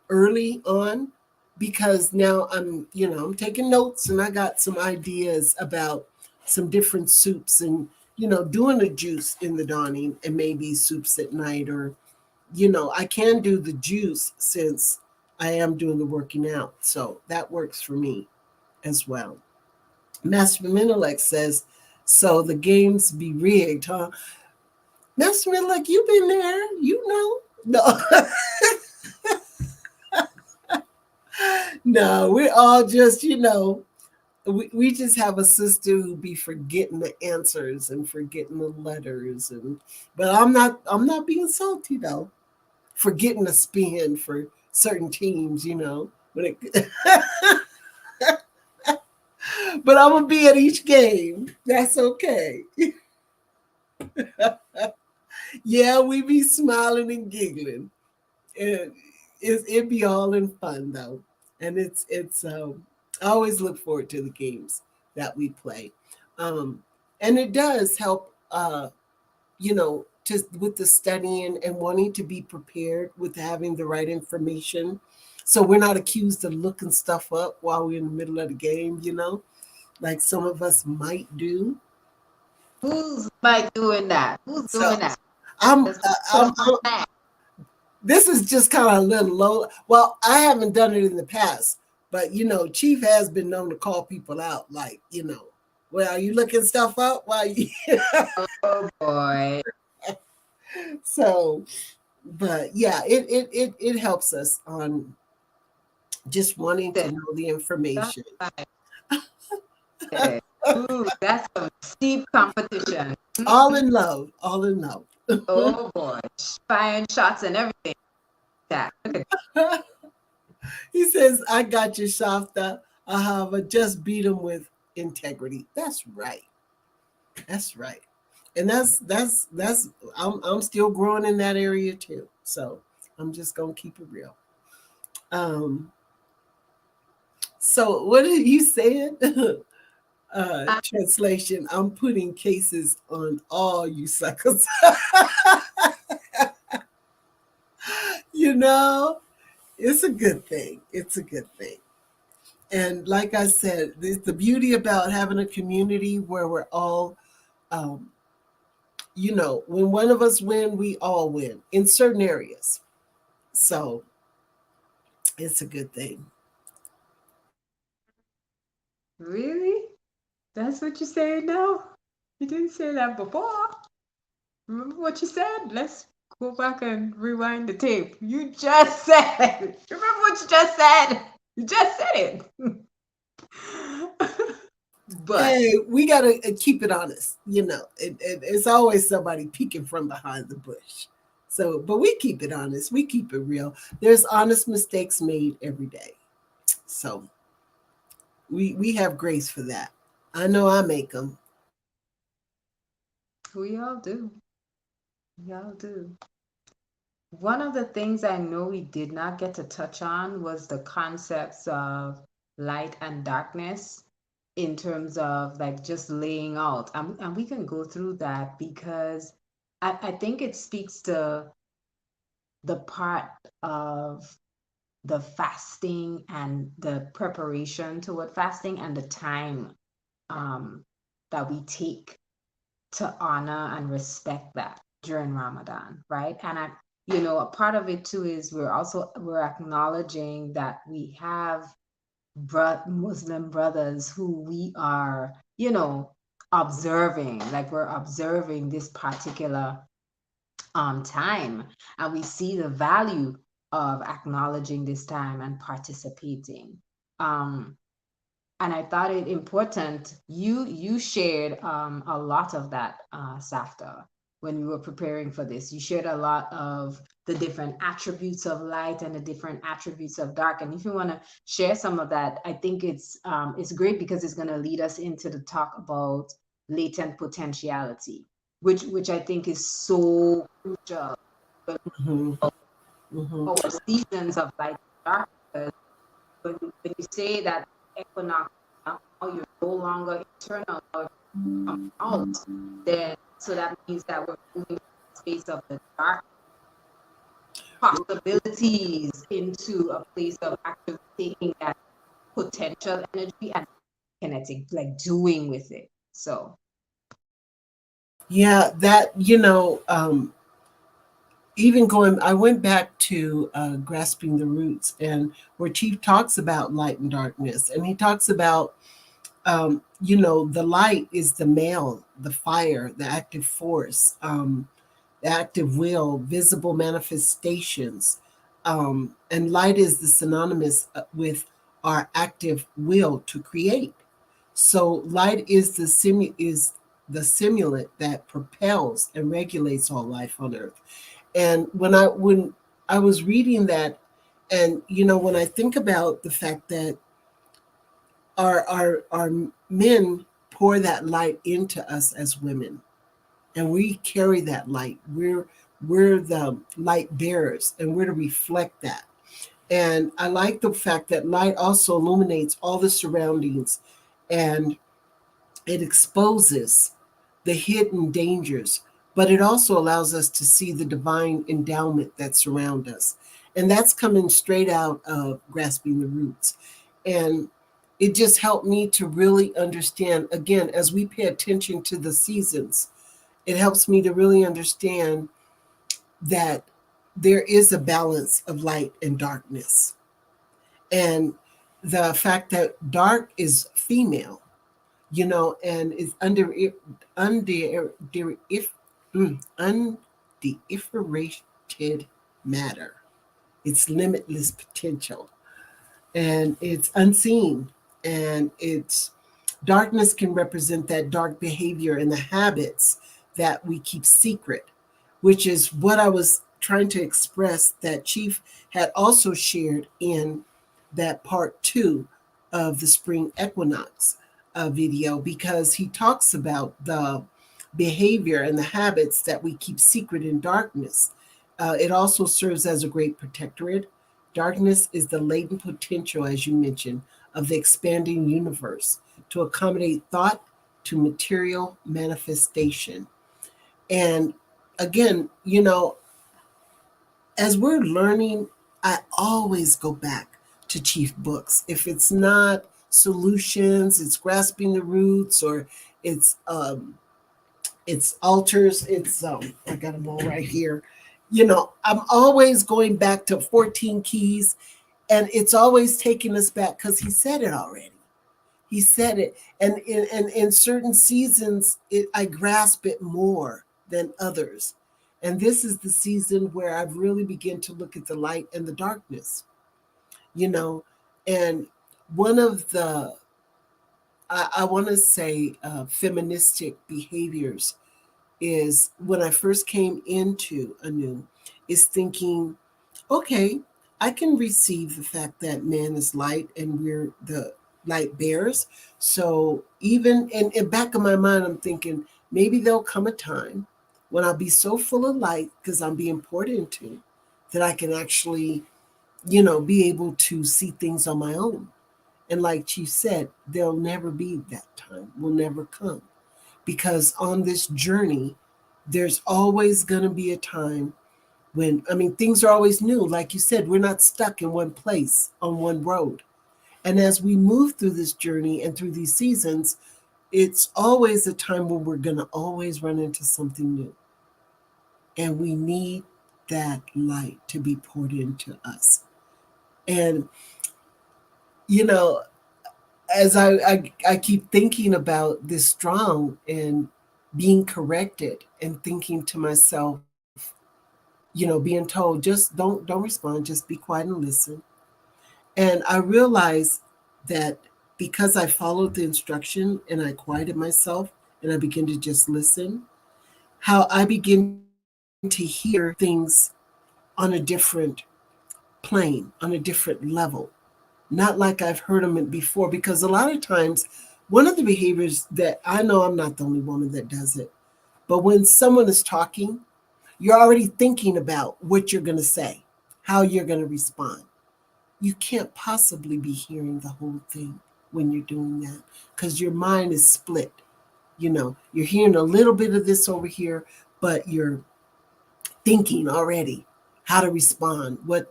early on because now I'm taking notes and I got some ideas about some different soups and doing a juice in the dawning and maybe soups at night or I can do the juice since I am doing the working out. So that works for me as well. Master Menelek says, so the games be rigged, huh? Master Menelek, you been there. You know. No. No, we're all just, we just have a sister who be forgetting the answers and forgetting the letters but I'm not being salty though. Forgetting a spin for certain teams, When it, but I'm gonna be at each game. That's okay. Yeah, we be smiling and giggling, and it be all in fun though. And I always look forward to the games that we play, and it does help. Just with the studying and wanting to be prepared with having the right information. So we're not accused of looking stuff up while we're in the middle of the game, like some of us might do. Who's like doing that? Who's So doing that? I'm, Let's put I'm, some on I'm that. this is just kind of a little low. Well, I haven't done it in the past, but Chief has been known to call people out, like, well, are you looking stuff up? Why you Oh boy. so but yeah, it helps us on just wanting to know the That's information. right. Ooh, that's some steep competition. All in love, all in love. Oh boy. Firing shots and everything. That. Look at He says, I got you, Shafta. Ahava, just beat him with integrity. That's right. That's right. And that's I'm still growing in that area too. So I'm just gonna keep it real. Um, so what did you saying? Translation, I'm putting cases on all you suckers. you know, it's a good thing. It's a good thing. And like I said, the beauty about having a community where we're all, um, when one of us win, we all win in certain areas. So it's a good thing. really? That's what you're saying now? You didn't say that before. Remember what you said? Let's go back and rewind the tape. You just said. Remember what you just said? You just said it. But Hey, we got to keep it honest. It's always somebody peeking from behind the bush. So, but we keep it honest. We keep it real. There's honest mistakes made every day. So we have grace for that. I know I make them. we all do. We all do. One of the things I know we did not get to touch on was the concepts of light and darkness. in terms of like just laying out. And we can go through that because I think it speaks to the part of the fasting and the preparation toward fasting and the time um, that we take to honor and respect that during Ramadan, right? And a part of it too is we're acknowledging that we have Muslim brothers who we are, observing, like we're observing this particular time, and we see the value of acknowledging this time and participating. Um, and I thought it important. You shared a lot of that, Safta, when we were preparing for this. You shared a lot of the different attributes of light and the different attributes of dark. And if you want to share some of that, I think it's great because it's going to lead us into the talk about latent potentiality, which I think is so crucial for Mm-hmm. Mm-hmm. our seasons of light and dark. Because when you say that equinox, now you're no longer eternal, now it's come out, then so that means that we're moving from the space of the dark possibilities into a place of actually taking that potential energy and kinetic, like doing with it. So Yeah, that, even going, I went back to Grasping the Roots, and where Chief talks about light and darkness, and he talks about, the light is the male, the fire, the active force, the active will, visible manifestations. And light is the synonymous with our active will to create. So light is the simulant that propels and regulates all life on Earth. And when I was reading that, and when I think about the fact that our men pour that light into us as women, and we carry that light. We're the light bearers, and we're to reflect that. And I like the fact that light also illuminates all the surroundings, and it exposes the hidden dangers, but it also allows us to see the divine endowment that surround us. And that's coming straight out of Grasping the Roots. And it just helped me to really understand, again, as we pay attention to the seasons, it helps me to really understand that there is a balance of light and darkness. And the fact that dark is female, and is under if undifferentiated matter. It's limitless potential, and it's unseen, and it's darkness can represent that dark behavior and the habits that we keep secret, which is what I was trying to express that Chief had also shared in that part two of the spring equinox video, because he talks about the behavior and the habits that we keep secret in darkness. It also serves as a great protectorate. Darkness is the latent potential, as you mentioned, of the expanding universe to accommodate thought to material manifestation. And again, as we're learning, I always go back to Chief books. If it's not Solutions, it's Grasping the Roots, or it's Altars, it's I got them all right here. I'm always going back to 14 Keys, and it's always taking us back because he said it already. He said it, and in certain seasons, I grasp it more than others. And this is the season where I've really begun to look at the light and the darkness, you know. And one of the, I want to say, feministic behaviors is when I first came into Anu, is thinking, okay, I can receive the fact that man is light and we're the light bearers. So even in back of my mind, I'm thinking maybe there'll come a time when I'll be so full of light because I'm being poured into that I can actually, be able to see things on my own. And like Chief said, there'll never be that time, will never come. Because on this journey, there's always going to be a time when, I mean, things are always new. Like you said, we're not stuck in one place on one road. And as we move through this journey and through these seasons, it's always a time when we're going to always run into something new. And we need that light to be poured into us. And, you know, as I keep thinking about this strong and being corrected and thinking to myself, being told just don't respond, just be quiet and listen. And I realized that because I followed the instruction and I quieted myself and I began to just listen, how I begin to hear things on a different plane, on a different level, not like I've heard them before. Because a lot of times, one of the behaviors that I know I'm not the only woman that does it, but when someone is talking, you're already thinking about what you're going to say, how you're going to respond. You can't possibly be hearing the whole thing when you're doing that because your mind is split. You're hearing a little bit of this over here, but you're thinking already how to respond. What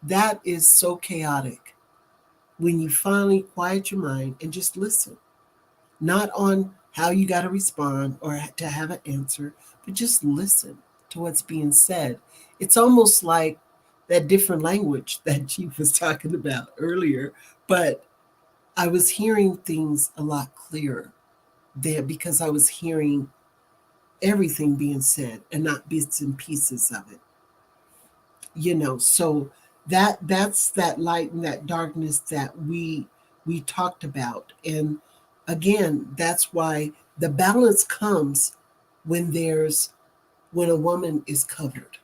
that is so chaotic when you finally quiet your mind and just listen, not on how you got to respond or to have an answer, but just listen to what's being said. It's almost like that different language that Chief was talking about earlier, but I was hearing things a lot clearer there because I was hearing everything being said and not bits and pieces of it. So that's that light and that darkness that we talked about. And again, that's why the balance comes when there's when a woman is covered,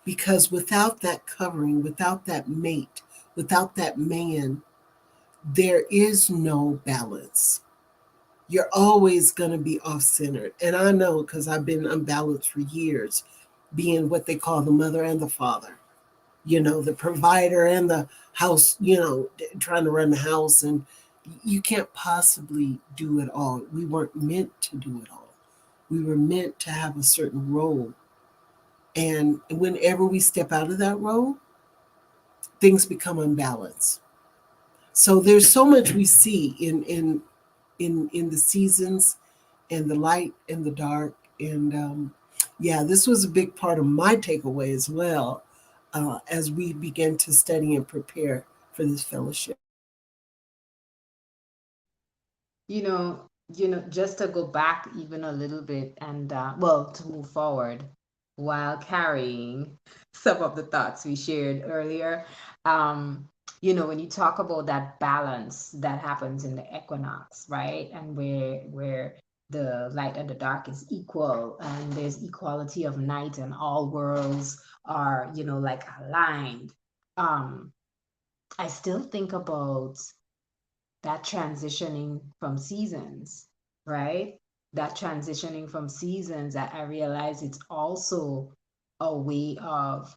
because without that covering, without that mate, without that man, there is no balance. You're always going to be off centered. And I know because I've been unbalanced for years, being what they call the mother and the father, the provider and the house, trying to run the house. And you can't possibly do it all. We weren't meant to do it all. We were meant to have a certain role. And whenever we step out of that role, things become unbalanced. So there's so much we see in the seasons and the light and the dark. And yeah, this was a big part of my takeaway as well, as we begin to study and prepare for this fellowship. You know, just to go back even a little bit and well, to move forward while carrying some of the thoughts we shared earlier. Um, when you talk about that balance that happens in the equinox, right? And where the light and the dark is equal and there's equality of night and all worlds are, like aligned. Um, I still think about that transitioning from seasons, right? That transitioning from seasons, that I realize it's also a way of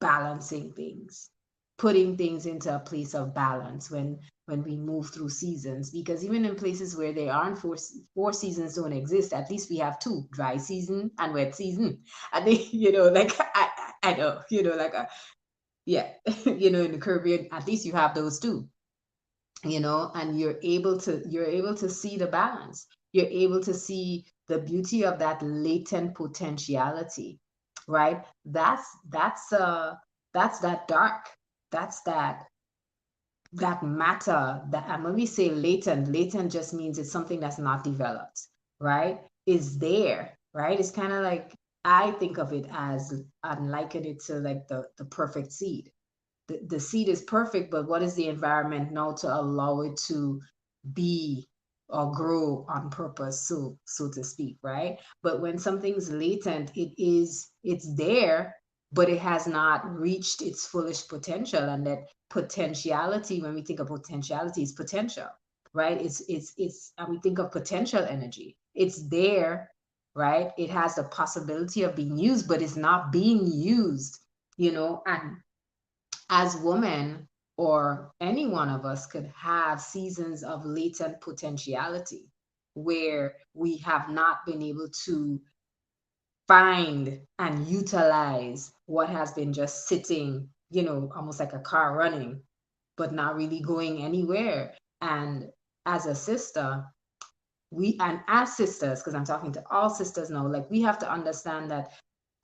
balancing things, putting things into a place of balance when we move through seasons. Because even in places where there aren't four seasons don't exist, at least we have two: dry season and wet season. And they, like I know, like yeah, in the Caribbean, at least you have those two, and you're able to see the balance. You're able to see the beauty of that latent potentiality, right? That's that dark, that's that matter. That, and when we say latent just means it's something that's not developed, right? Is there, right? It's kind of like, I think of it as, I liken it to like the perfect seed. The seed is perfect, but what is the environment now to allow it to be or grow on purpose, so to speak, right? But when something's latent, it's there, but it has not reached its fullest potential. And that potentiality, when we think of potentiality, is potential, right? It's and we think of potential energy. It's there, right? It has the possibility of being used, but it's not being used, and as women, or any one of us could have seasons of latent potentiality where we have not been able to find and utilize what has been just sitting, almost like a car running, but not really going anywhere. And as a sister, and as sisters, because I'm talking to all sisters now, like we have to understand that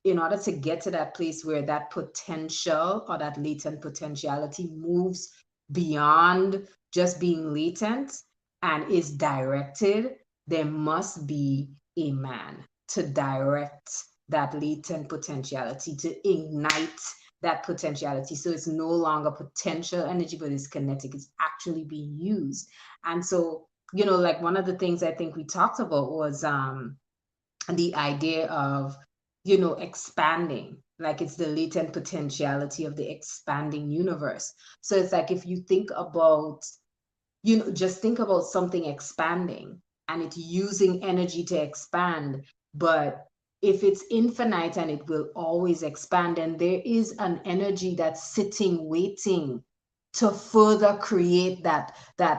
in order to get to that place where that potential or that latent potentiality moves beyond just being latent and is directed, there must be a man to direct that latent potentiality, to ignite that potentiality. So it's no longer potential energy, but it's kinetic, it's actually being used. And so, like one of the things I think we talked about was the idea of expanding, like it's the latent potentiality of the expanding universe. So it's like if you think about, just think about something expanding and it's using energy to expand. But if it's infinite and it will always expand, and there is an energy that's sitting waiting to further create that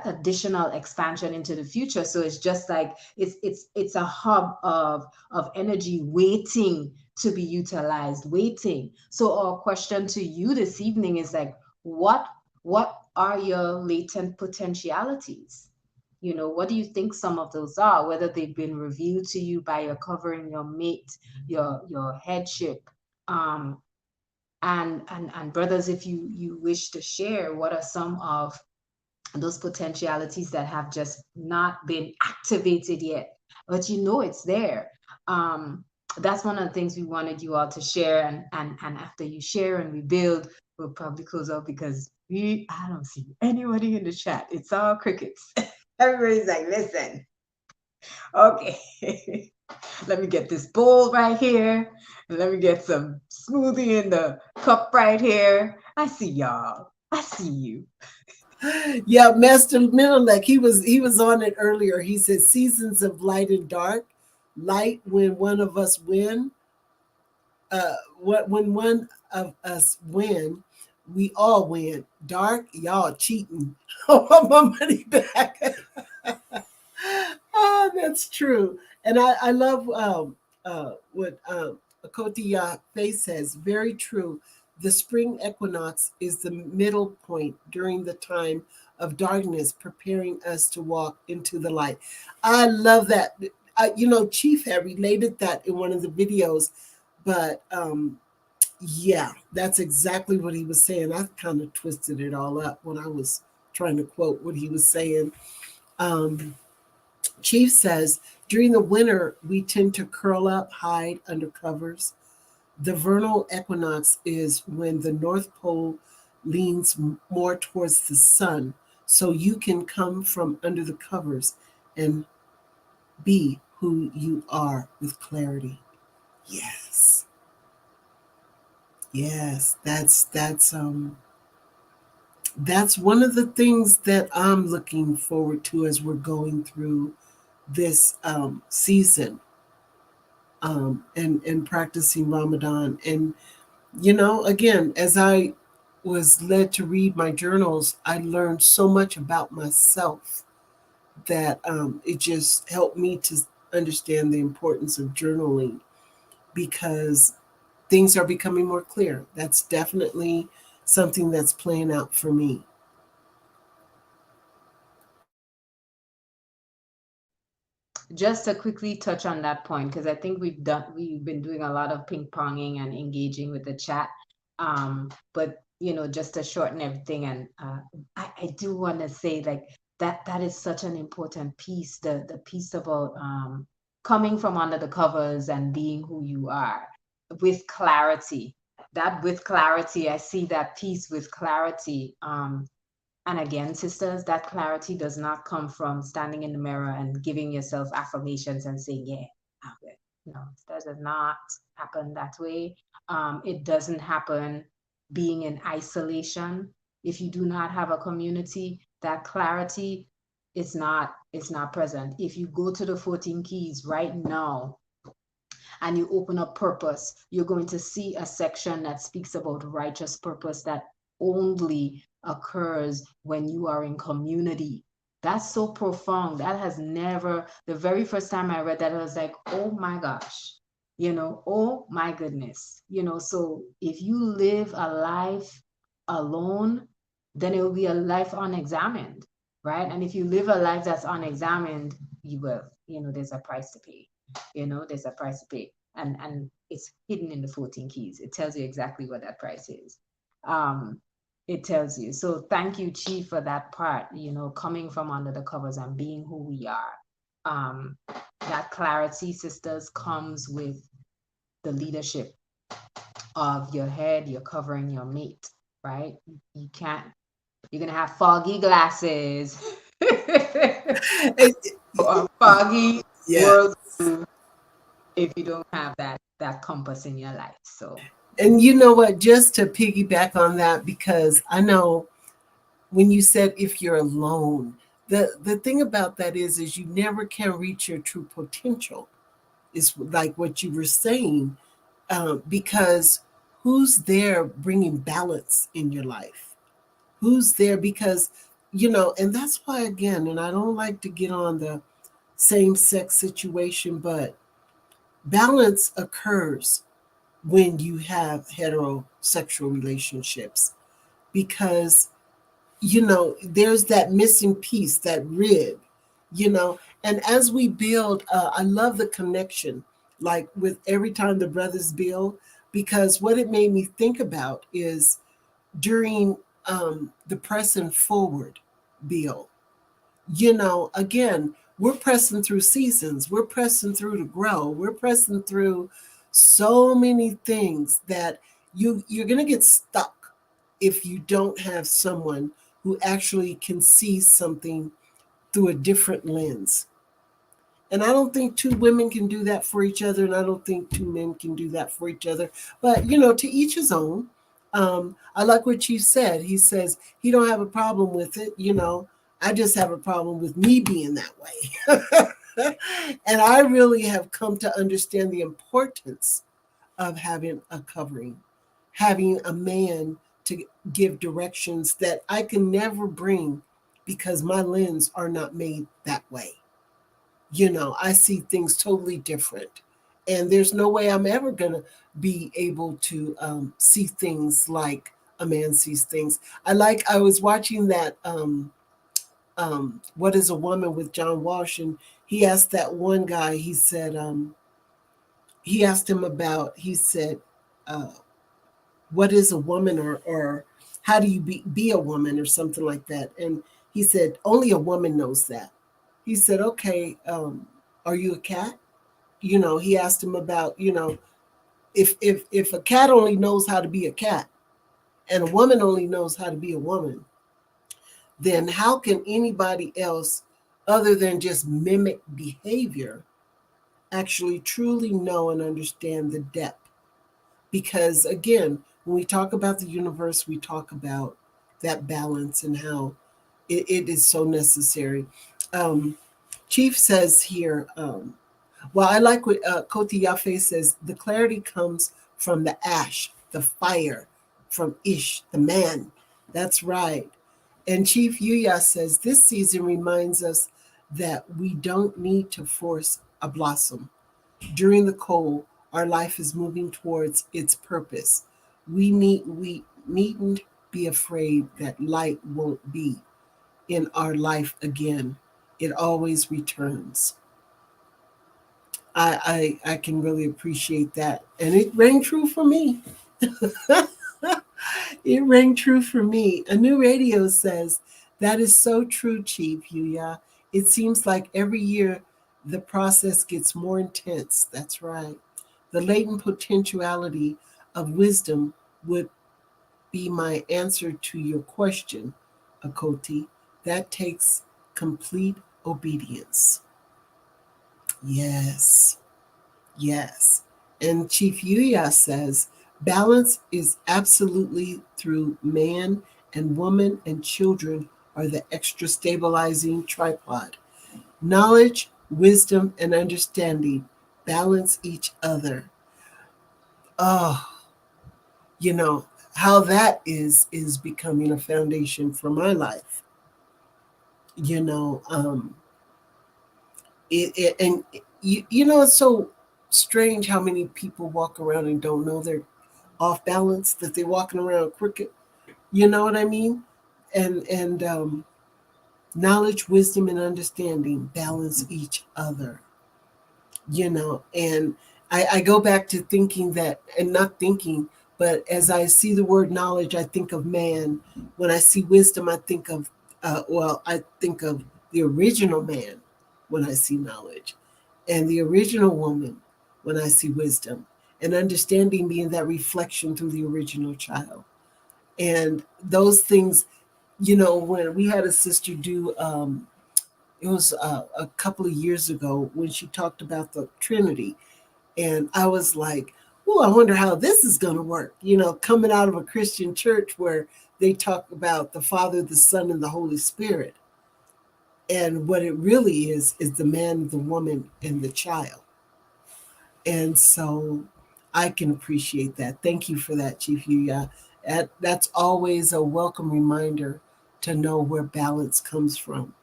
additional expansion into the future. So it's just like it's a hub of energy waiting to be utilized, waiting. So our question to you this evening is like, what are your latent potentialities? What do you think some of those are, whether they've been revealed to you by your covering, your mate, your headship? And brothers, if you wish to share, what are some of those potentialities that have just not been activated yet, but it's there? That's one of the things we wanted you all to share. And after you share and we build, we'll probably close out, because I don't see anybody in the chat. It's all crickets. Everybody's like, listen, okay. Let me get this bowl right here. And let me get some smoothie in the cup right here. I see y'all. I see you. Yeah, Master Middleneck, he was on it earlier. He said seasons of light and dark. Light when one of us win. When one of us win, we all win. Dark, y'all cheating. I want my money back. Oh, that's true. And I love what Achoti Faye says. Very true. The spring equinox is the middle point during the time of darkness, preparing us to walk into the light. I love that. Chief had related that in one of the videos, but yeah, that's exactly what he was saying. I kind of twisted it all up when I was trying to quote what he was saying. Um, Chief says, during the winter, we tend to curl up, hide under covers. The vernal equinox is when the North Pole leans more towards the sun, so you can come from under the covers and be who you are with clarity. Yes. Yes, that's one of the things that I'm looking forward to as we're going through this season, and practicing Ramadan. And, again, as I was led to read my journals, I learned so much about myself that it just helped me to understand the importance of journaling, because things are becoming more clear. That's definitely something that's playing out for me. Just to quickly touch on that point, because I think we've been doing a lot of ping ponging and engaging with the chat. But just to shorten everything, and I do want to say, like, that is such an important piece, the piece about coming from under the covers and being who you are with clarity. That with clarity, I see that piece with clarity. And again, sisters, that clarity does not come from standing in the mirror and giving yourself affirmations and saying, yeah, I'm good. No, that does not happen that way. It doesn't happen being in isolation. If you do not have a community, that clarity is not present. If you go to the 14 keys right now and you open up purpose, you're going to see a section that speaks about righteous purpose, that only occurs when you are in community. That's so profound. That has never, the very first time I read that, I was like, oh my gosh, oh my goodness. So if you live a life alone, then it will be a life unexamined, right? And if you live a life that's unexamined, you will, there's a price to pay. There's a price to pay. And it's hidden in the 14 keys. It tells you exactly what that price is. Um, it tells you. So thank you, Chief, for that part, coming from under the covers and being who we are. That clarity, sisters, comes with the leadership of your head. You're covering your mate, right? You can't, you're going to have foggy glasses or foggy Yeah. world if you don't have that compass in your life. So And you know what? Just to piggyback on that, because I know when you said if you're alone, the thing about that is you never can reach your true potential. Is like what you were saying, because who's there bringing balance in your life? Who's there? Because and that's why again, and I don't like to get on the same sex situation, but balance occurs when you have heterosexual relationships, because there's that missing piece, that rib, and as we build, I love the connection, like with every time the brothers build, because what it made me think about is during the pressing forward build, again, we're pressing through seasons, we're pressing through to grow, we're pressing through so many things that you're going to get stuck if you don't have someone who actually can see something through a different lens. And I don't think two women can do that for each other, and I don't think two men can do that for each other. But to each his own. I like what Chief said. He says he don't have a problem with it. I just have a problem with me being that way. And I really have come to understand the importance of having a covering, having a man to give directions that I can never bring because my lens are not made that way. I see things totally different. And there's no way I'm ever going to be able to see things like a man sees things. I was watching that, What is a Woman with John Walsh, and he asked that one guy, he said, he asked him about, he said, uh, what is a woman, or how do you be a woman, or something like that. And he said, only a woman knows that. He said, okay, are you a cat? He asked him about, if a cat only knows how to be a cat and a woman only knows how to be a woman, then how can anybody else other than just mimic behavior actually truly know and understand the depth? Because again, when we talk about the universe, we talk about that balance and how it is so necessary. Um, Chief says here, well, I like what Koti Yafe says, the clarity comes from the ash, the fire, from Ish, the man. That's right. And Chief Yuya says, this season reminds us that we don't need to force a blossom. During the cold, our life is moving towards its purpose. We needn't be afraid that light won't be in our life again. It always returns. I can really appreciate that. And it rang true for me. It rang true for me. A New Radio says, that is so true, Chief Yuya. It seems like every year the process gets more intense. That's right. The latent potentiality of wisdom would be my answer to your question, Akoti. That takes complete obedience. Yes. Yes. And Chief Yuya says balance is absolutely through man and woman and children are the extra stabilizing tripod. Knowledge, wisdom, and understanding balance each other. Oh, you know, how that is becoming a foundation for my life. You know, and you know, it's so strange how many people walk around and don't know they're off balance, that they're walking around crooked. You know what I mean? And knowledge, wisdom, and understanding balance each other. You know, and I go back to thinking that, and not thinking, but as I see the word knowledge, I think of man. When I see wisdom, I think of, I think of the original man when I see knowledge, and the original woman when I see wisdom, and understanding being that reflection through the original child. And those things, you know, when we had a sister do, it was a couple of years ago when she talked about the Trinity, and I was like, oh, I wonder how this is going to work. You know, coming out of a Christian church where they talk about the Father, the Son, and the Holy Spirit. And what it really is the man, the woman, and the child. And so I can appreciate that. Thank you for that, Chief Yuya. That's always a welcome reminder to know where balance comes from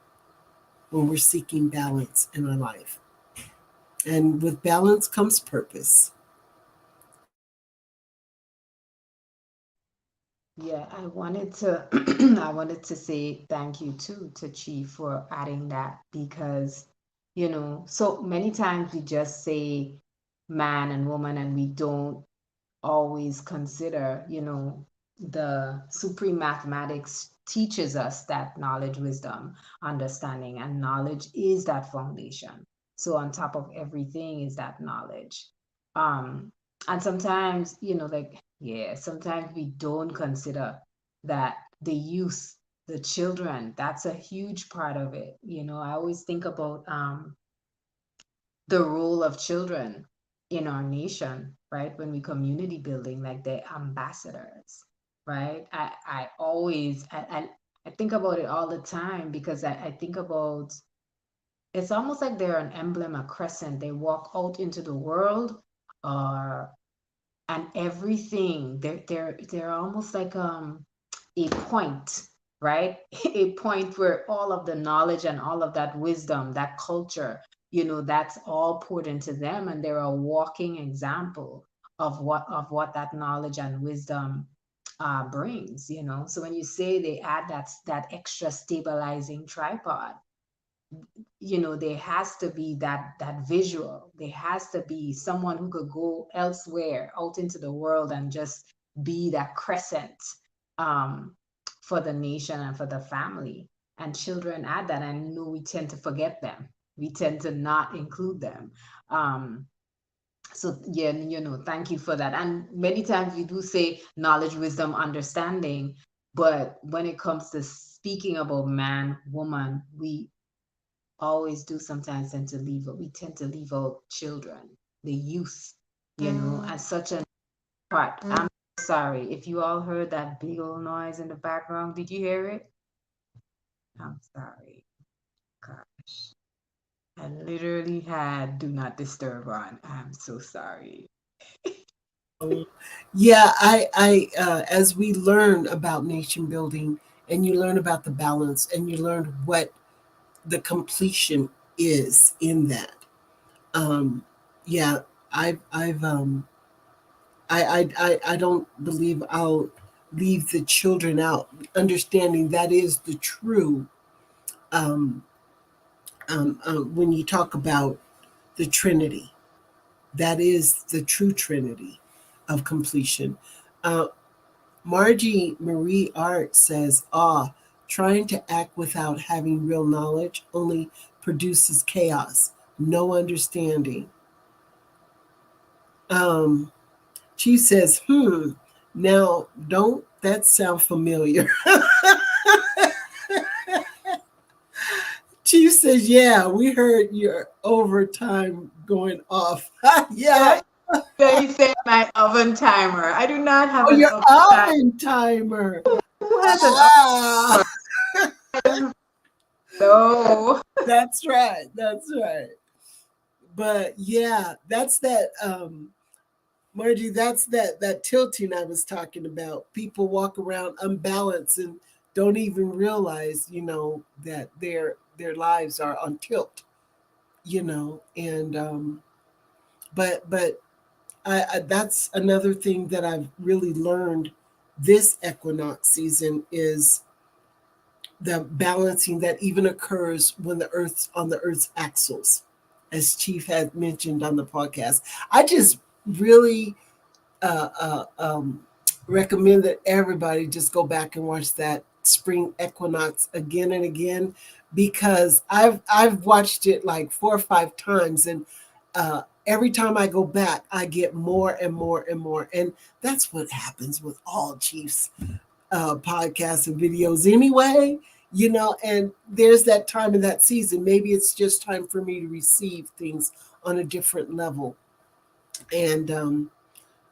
when we're seeking balance in our life. And with balance comes purpose. Yeah, I wanted to I wanted to say thank you too to Chief for adding that, because so many times we just say man and woman and we don't always consider, the supreme mathematics teaches us that knowledge, wisdom, understanding, and knowledge is that foundation. So on top of everything is that knowledge. Um, and sometimes, yeah, sometimes we don't consider that the youth, the children, that's a huge part of it. I always think about the role of children in our nation, right? When we community building, like the ambassadors, right? I always, I think about it all the time, because I think about, it's almost like they're an emblem, a crescent. They walk out into the world, uh, and everything. They're almost like a point, right? A point where all of the knowledge and all of that wisdom, that culture, that's all poured into them, and they're a walking example of what that knowledge and wisdom brings. So when you say they add that extra stabilizing tripod, there has to be that visual. There has to be someone who could go elsewhere out into the world and just be that crescent, um, for the nation and for the family. And children add that, and we tend to forget them. We tend to not include them. um, so yeah, thank you for that. And many times we do say knowledge, wisdom, understanding, but when it comes to speaking about man, woman, we always do sometimes tend to leave out. We tend to leave out children, the youth, as such a part. I'm sorry if you all heard that big old noise in the background. Did you hear it? I'm sorry. Gosh, I literally had do not disturb on. I'm so sorry. Yeah, as we learn about nation building, and you learn about the balance, and you learn what the completion is in that. Um, yeah, I've I don't believe I'll leave the children out. Understanding that is the true, um, when you talk about the Trinity, that is the true Trinity of completion. Uh, Margie Marie Art says, trying to act without having real knowledge only produces chaos, no understanding. Um, she says, now don't that sound familiar? Chief says, yeah, we heard your overtime going off. Yeah. They say my oven timer. I do not have Oh, an your oven timer. oven timer. Who has an Ah, oven? No. that's right. That's right. But yeah, that's that. Margie, that's that tilting I was talking about. People walk around unbalanced and don't even realize, that their lives are on tilt, and but that's another thing that I've really learned this equinox season is the balancing that even occurs when the earth's on the earth's axles, as Chief had mentioned on the podcast. I just really uh, uh, um, recommend that everybody just go back and watch that spring equinox again and again, because I've watched it like 4 or 5 times, and every time I go back, I get more and more and more, and that's what happens with all Chiefs podcasts and videos anyway. And there's that time in that season. Maybe it's just time for me to receive things on a different level. And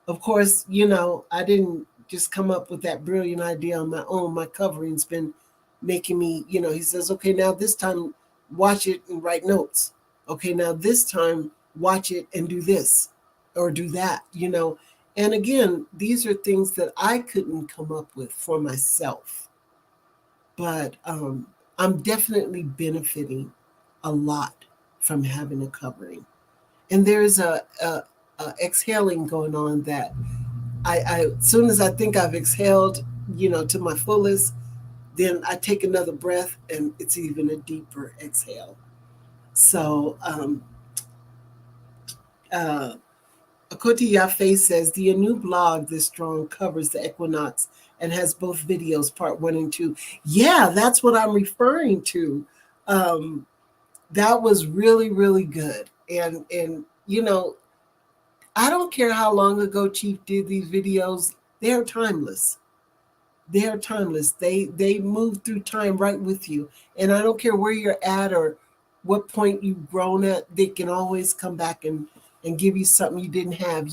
of course, I didn't just come up with that brilliant idea on my own. My covering's been making me, he says, okay, now this time watch it and write notes. Okay, now this time watch it and do this or do that. And again, these are things that I couldn't come up with for myself. But I'm definitely benefiting a lot from having a covering. And there's a exhaling going on that as soon as I think I've exhaled, to my fullest, then I take another breath and it's even a deeper exhale. So, uh, Achoti Yafe says the new blog this strong covers the equinox and has both videos, part 1 and 2. Yeah, that's what I'm referring to. Um, that was really, really good. And I don't care how long ago Chief did these videos, they're timeless. They're timeless. They move through time right with you. And I don't care where you're at or what point you've grown at, they can always come back and give you something you didn't have.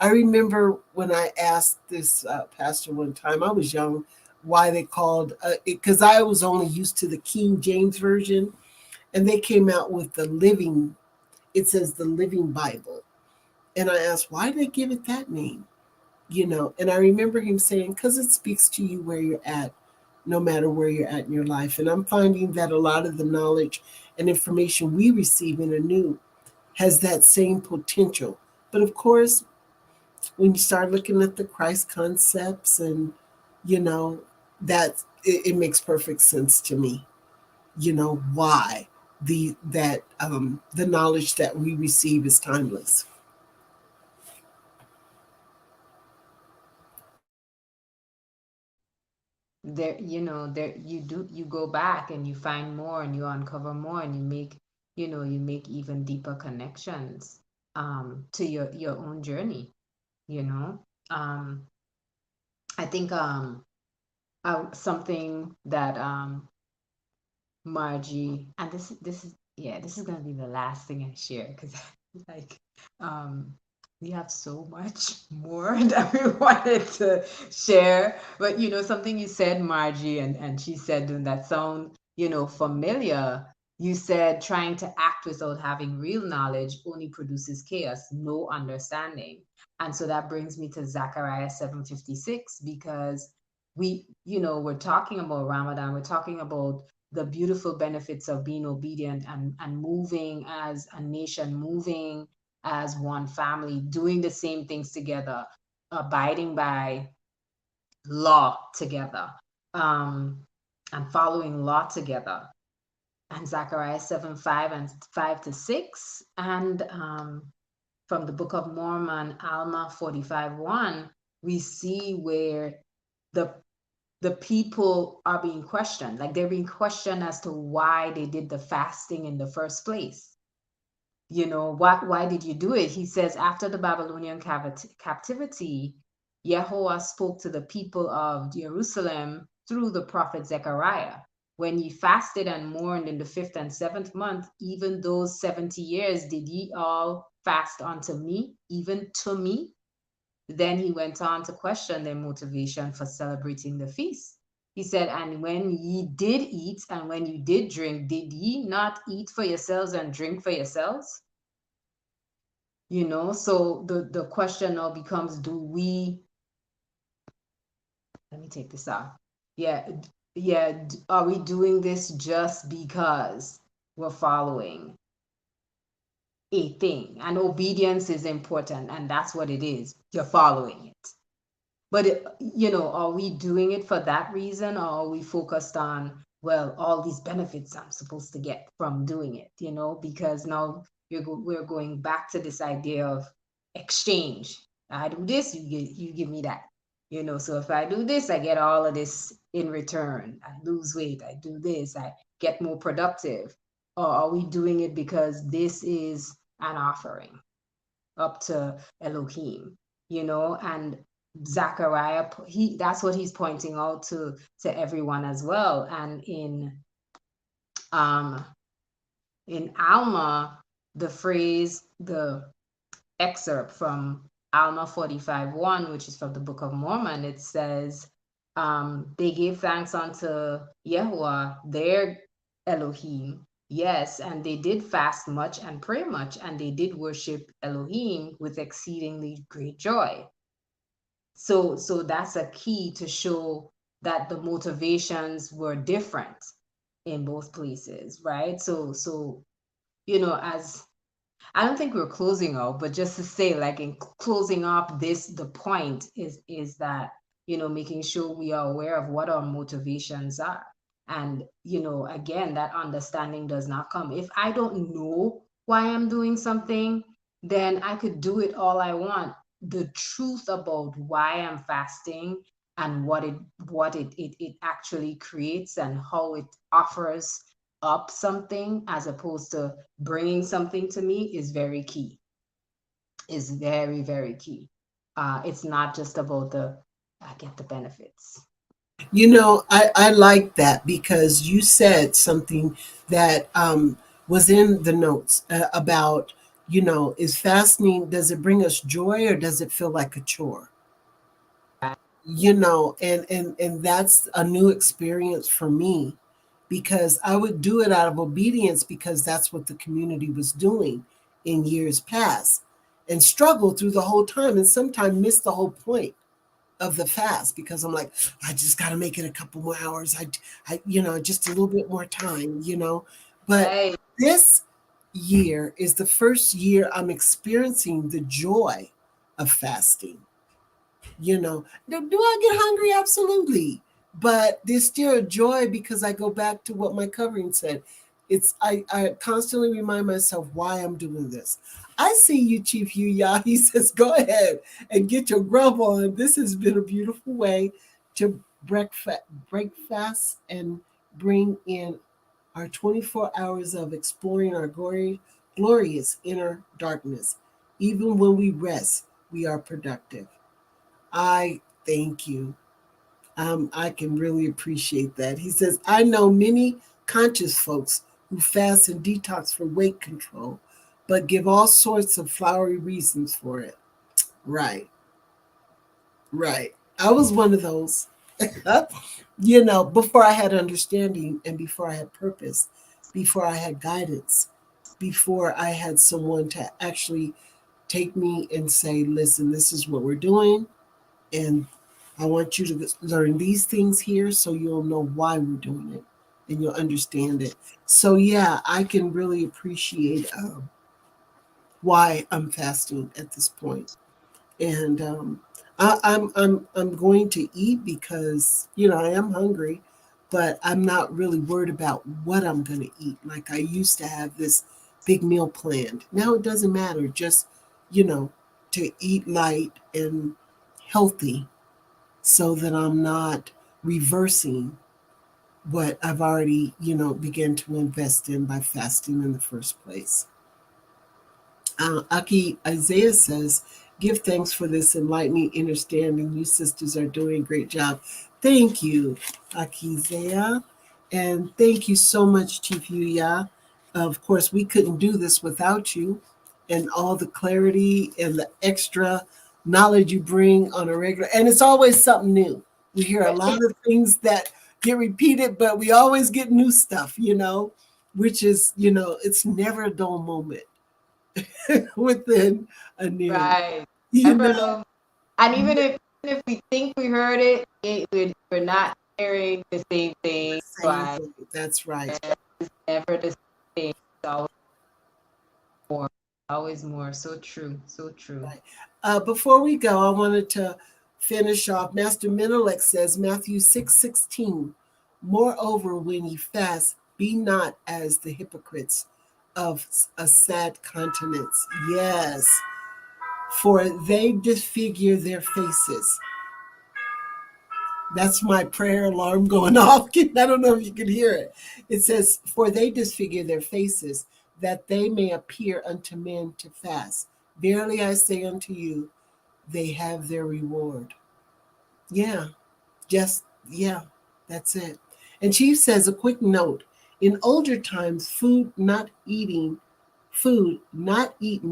I remember when I asked this pastor one time, I was young, why they called it, because I was only used to the King James version, and they came out with the living, it says the Living Bible. And I asked, why did they give it that name? And I remember him saying, because it speaks to you where you're at, no matter where you're at in your life. And I'm finding that a lot of the knowledge and information we receive in a new has that same potential. But of course, when you start looking at the Christ concepts and, you know, it makes perfect sense to me, why the knowledge that we receive is timeless. There you go back and you find more and you uncover more and you make even deeper connections to your own journey. you know um I think something that Margie, and this is gonna be the last thing I share because like um we have so much more that we wanted to share. But something you said, Margie, and she said, doing that sound, familiar. You said trying to act without having real knowledge only produces chaos, no understanding. And so that brings me to Zechariah 7:56, because we're talking about Ramadan, we're talking about the beautiful benefits of being obedient and moving as a nation, moving as one family, doing the same things together, abiding by law together, um, and following law together. And Zechariah 7:5 and 5-6. And from the Book of Mormon, Alma 45:1, we see where the the people are being questioned. Like, they're being questioned as to why they did the fasting in the first place. Why did you do it? He says, after the Babylonian captivity, Yahweh spoke to the people of Jerusalem through the prophet Zechariah. When ye fasted and mourned in the 5th and 7th month, even those 70 years, did ye all fast unto me, even to me? Then he went on to question their motivation for celebrating the feast. He said, and when ye did eat and when you did drink, did ye not eat for yourselves and drink for yourselves? So the question now becomes, do we, let me take this off. Yeah, yeah. Are we doing this just because we're following a thing? And obedience is important, and that's what it is. You're following it. But are we doing it for that reason, or are we focused on, well, all these benefits I'm supposed to get from doing it? Because now we're going back to this idea of exchange. I do this, you give me that. So if I do this, I get all of this in return. I lose weight, I do this, I get more productive. Or are we doing it because this is an offering up to Elohim, and Zachariah, that's what he's pointing out to everyone as well. And um in Alma, the excerpt from Alma 45:1, which is from the Book of Mormon, it says, they gave thanks unto Yahuwah, their Elohim. Yes, and they did fast much and pray much, and they did worship Elohim with exceedingly great joy. So that's a key to show that the motivations were different in both places, right? So as I don't think we're closing out, but just to say, like, in closing up this, the point is that, making sure we are aware of what our motivations are. And, again, that understanding does not come. If I don't know why I'm doing something, then I could do it all I want. The truth about why I'm fasting and what it actually creates and how it offers up something as opposed to bringing something to me is very key. Is very, very key. It's not just about I get the benefits. I like that because you said something that was in the notes about, is fasting, does it bring us joy or does it feel like a chore? And that's a new experience for me because I would do it out of obedience because that's what the community was doing in years past and struggle through the whole time and sometimes miss the whole point of the fast because I'm like, I just got to make it a couple more hours. Just a little bit more time. But Right. this year is the first year I'm experiencing the joy of fasting. Do I get hungry? Absolutely. But there's still a joy because I go back to what my covering said. I constantly remind myself why I'm doing this. I see you, Chief Yuya. He says, go ahead and get your grub on. This has been a beautiful way to break fast and bring in our 24 hours of exploring our glorious inner darkness. Even when we rest, we are productive. I thank you. I can really appreciate that. He says, I know many conscious folks who fast and detox for weight control, but give all sorts of flowery reasons for it. Right, right. I was one of those. Before I had understanding and before I had purpose, before I had guidance, before I had someone to actually take me and say, listen, this is what we're doing. And I want you to learn these things here so you'll know why we're doing it and you'll understand it. So, yeah, I can really appreciate why I'm fasting at this point. And I'm going to eat because, I am hungry, but I'm not really worried about what I'm going to eat. Like I used to have this big meal planned. Now it doesn't matter. Just, you know, to eat light and healthy so that I'm not reversing what I've already, began to invest in by fasting in the first place. Aki Isaiah says, give thanks for this enlightening understanding. You sisters are doing a great job. Thank you, Aki Isaiah. And thank you so much, Chief Yuya. Of course, we couldn't do this without you and all the clarity and the extra knowledge you bring on a regular. And it's always something new. We hear a lot of things that get repeated, but we always get new stuff, which is, it's never a dull moment within a new, Right. you Never know. know. And even if we think we heard it, we're not hearing the same thing. Same Right. thing. That's right. It's never the same. It's more. Always more. So true. So true. Right. Before we go, I wanted to finish off. Master Menelik says, Matthew 6:16. Moreover, when ye fast, be not as the hypocrites of a sad countenance. Yes, for they disfigure their faces. That's my prayer alarm going off. I don't know if you can hear it. It says, for they disfigure their faces, that they may appear unto men to fast. Verily I say unto you, they have their reward. Yeah, yeah, that's it. And Chief says a quick note. In older times, food not eaten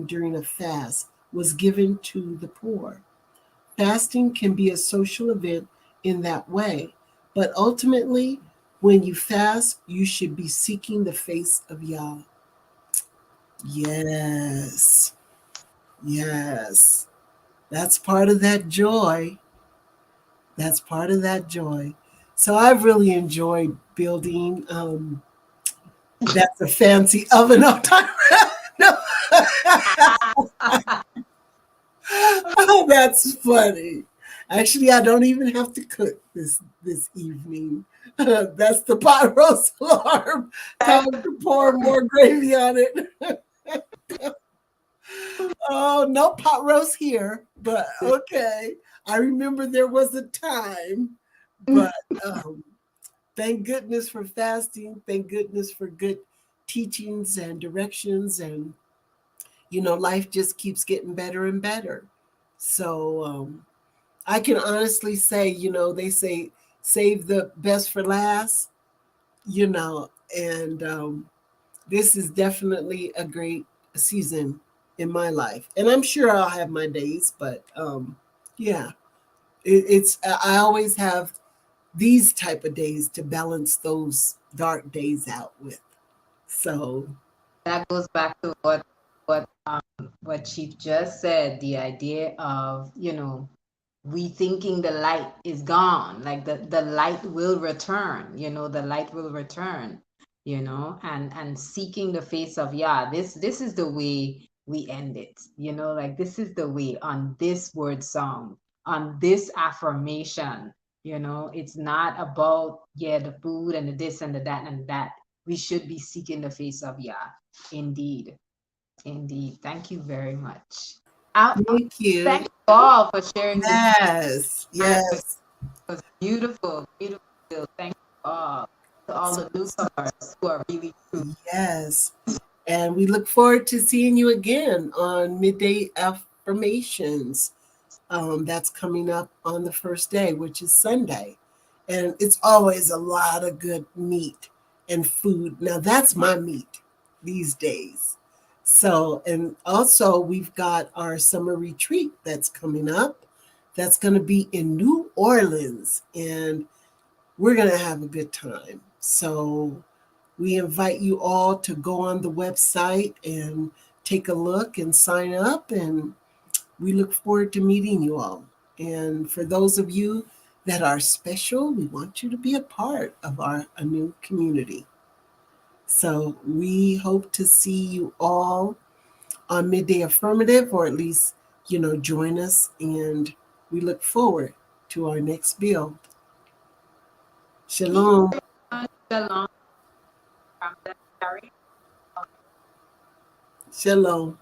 during a fast was given to the poor. Fasting can be a social event in that way, but ultimately, when you fast, you should be seeking the face of Yah. Yes, yes. That's part of that joy. That's part of that joy. So I've really enjoyed building. That's a fancy oven on time. No. Oh, that's funny. Actually, I don't even have to cook this evening. That's the pot roast alarm. Time to pour more gravy on it. Oh, no pot roast here, but okay. I remember there was a time, but um, thank goodness for fasting. Thank goodness for good teachings and directions. And, life just keeps getting better and better. So I can honestly say, they say save the best for last, and this is definitely a great season in my life. And I'm sure I'll have my days, but yeah, it's, I always have these type of days to balance those dark days out with. So That goes back to what Chief just said, the idea of, we thinking the light is gone, like the light will return, the light will return, and seeking the face of Yah. This is the way we end it, like this is the way on this word song, on this affirmation. It's not about, the food and the this and the that and that. We should be seeking the face of Yah. Indeed. Indeed. Thank you very much. thank you. Thank you all for sharing this Yes, time with yes. us. Beautiful, beautiful. Thank you all. To all the newcomers who are really true. Yes. And we look forward to seeing you again on Midday Affirmations. That's coming up on the first day, which is Sunday. And it's always a lot of good meat and food. Now, that's my meat these days. So, and also we've got our summer retreat that's coming up. That's going to be in New Orleans. And we're going to have a good time. So, we invite you all to go on the website and take a look and sign up. And we look forward to meeting you all. And for those of you that are special, we want you to be a part of a new community. So we hope to see you all on Midday Affirmative, or at least, join us. And we look forward to our next build. Shalom. Shalom. Shalom.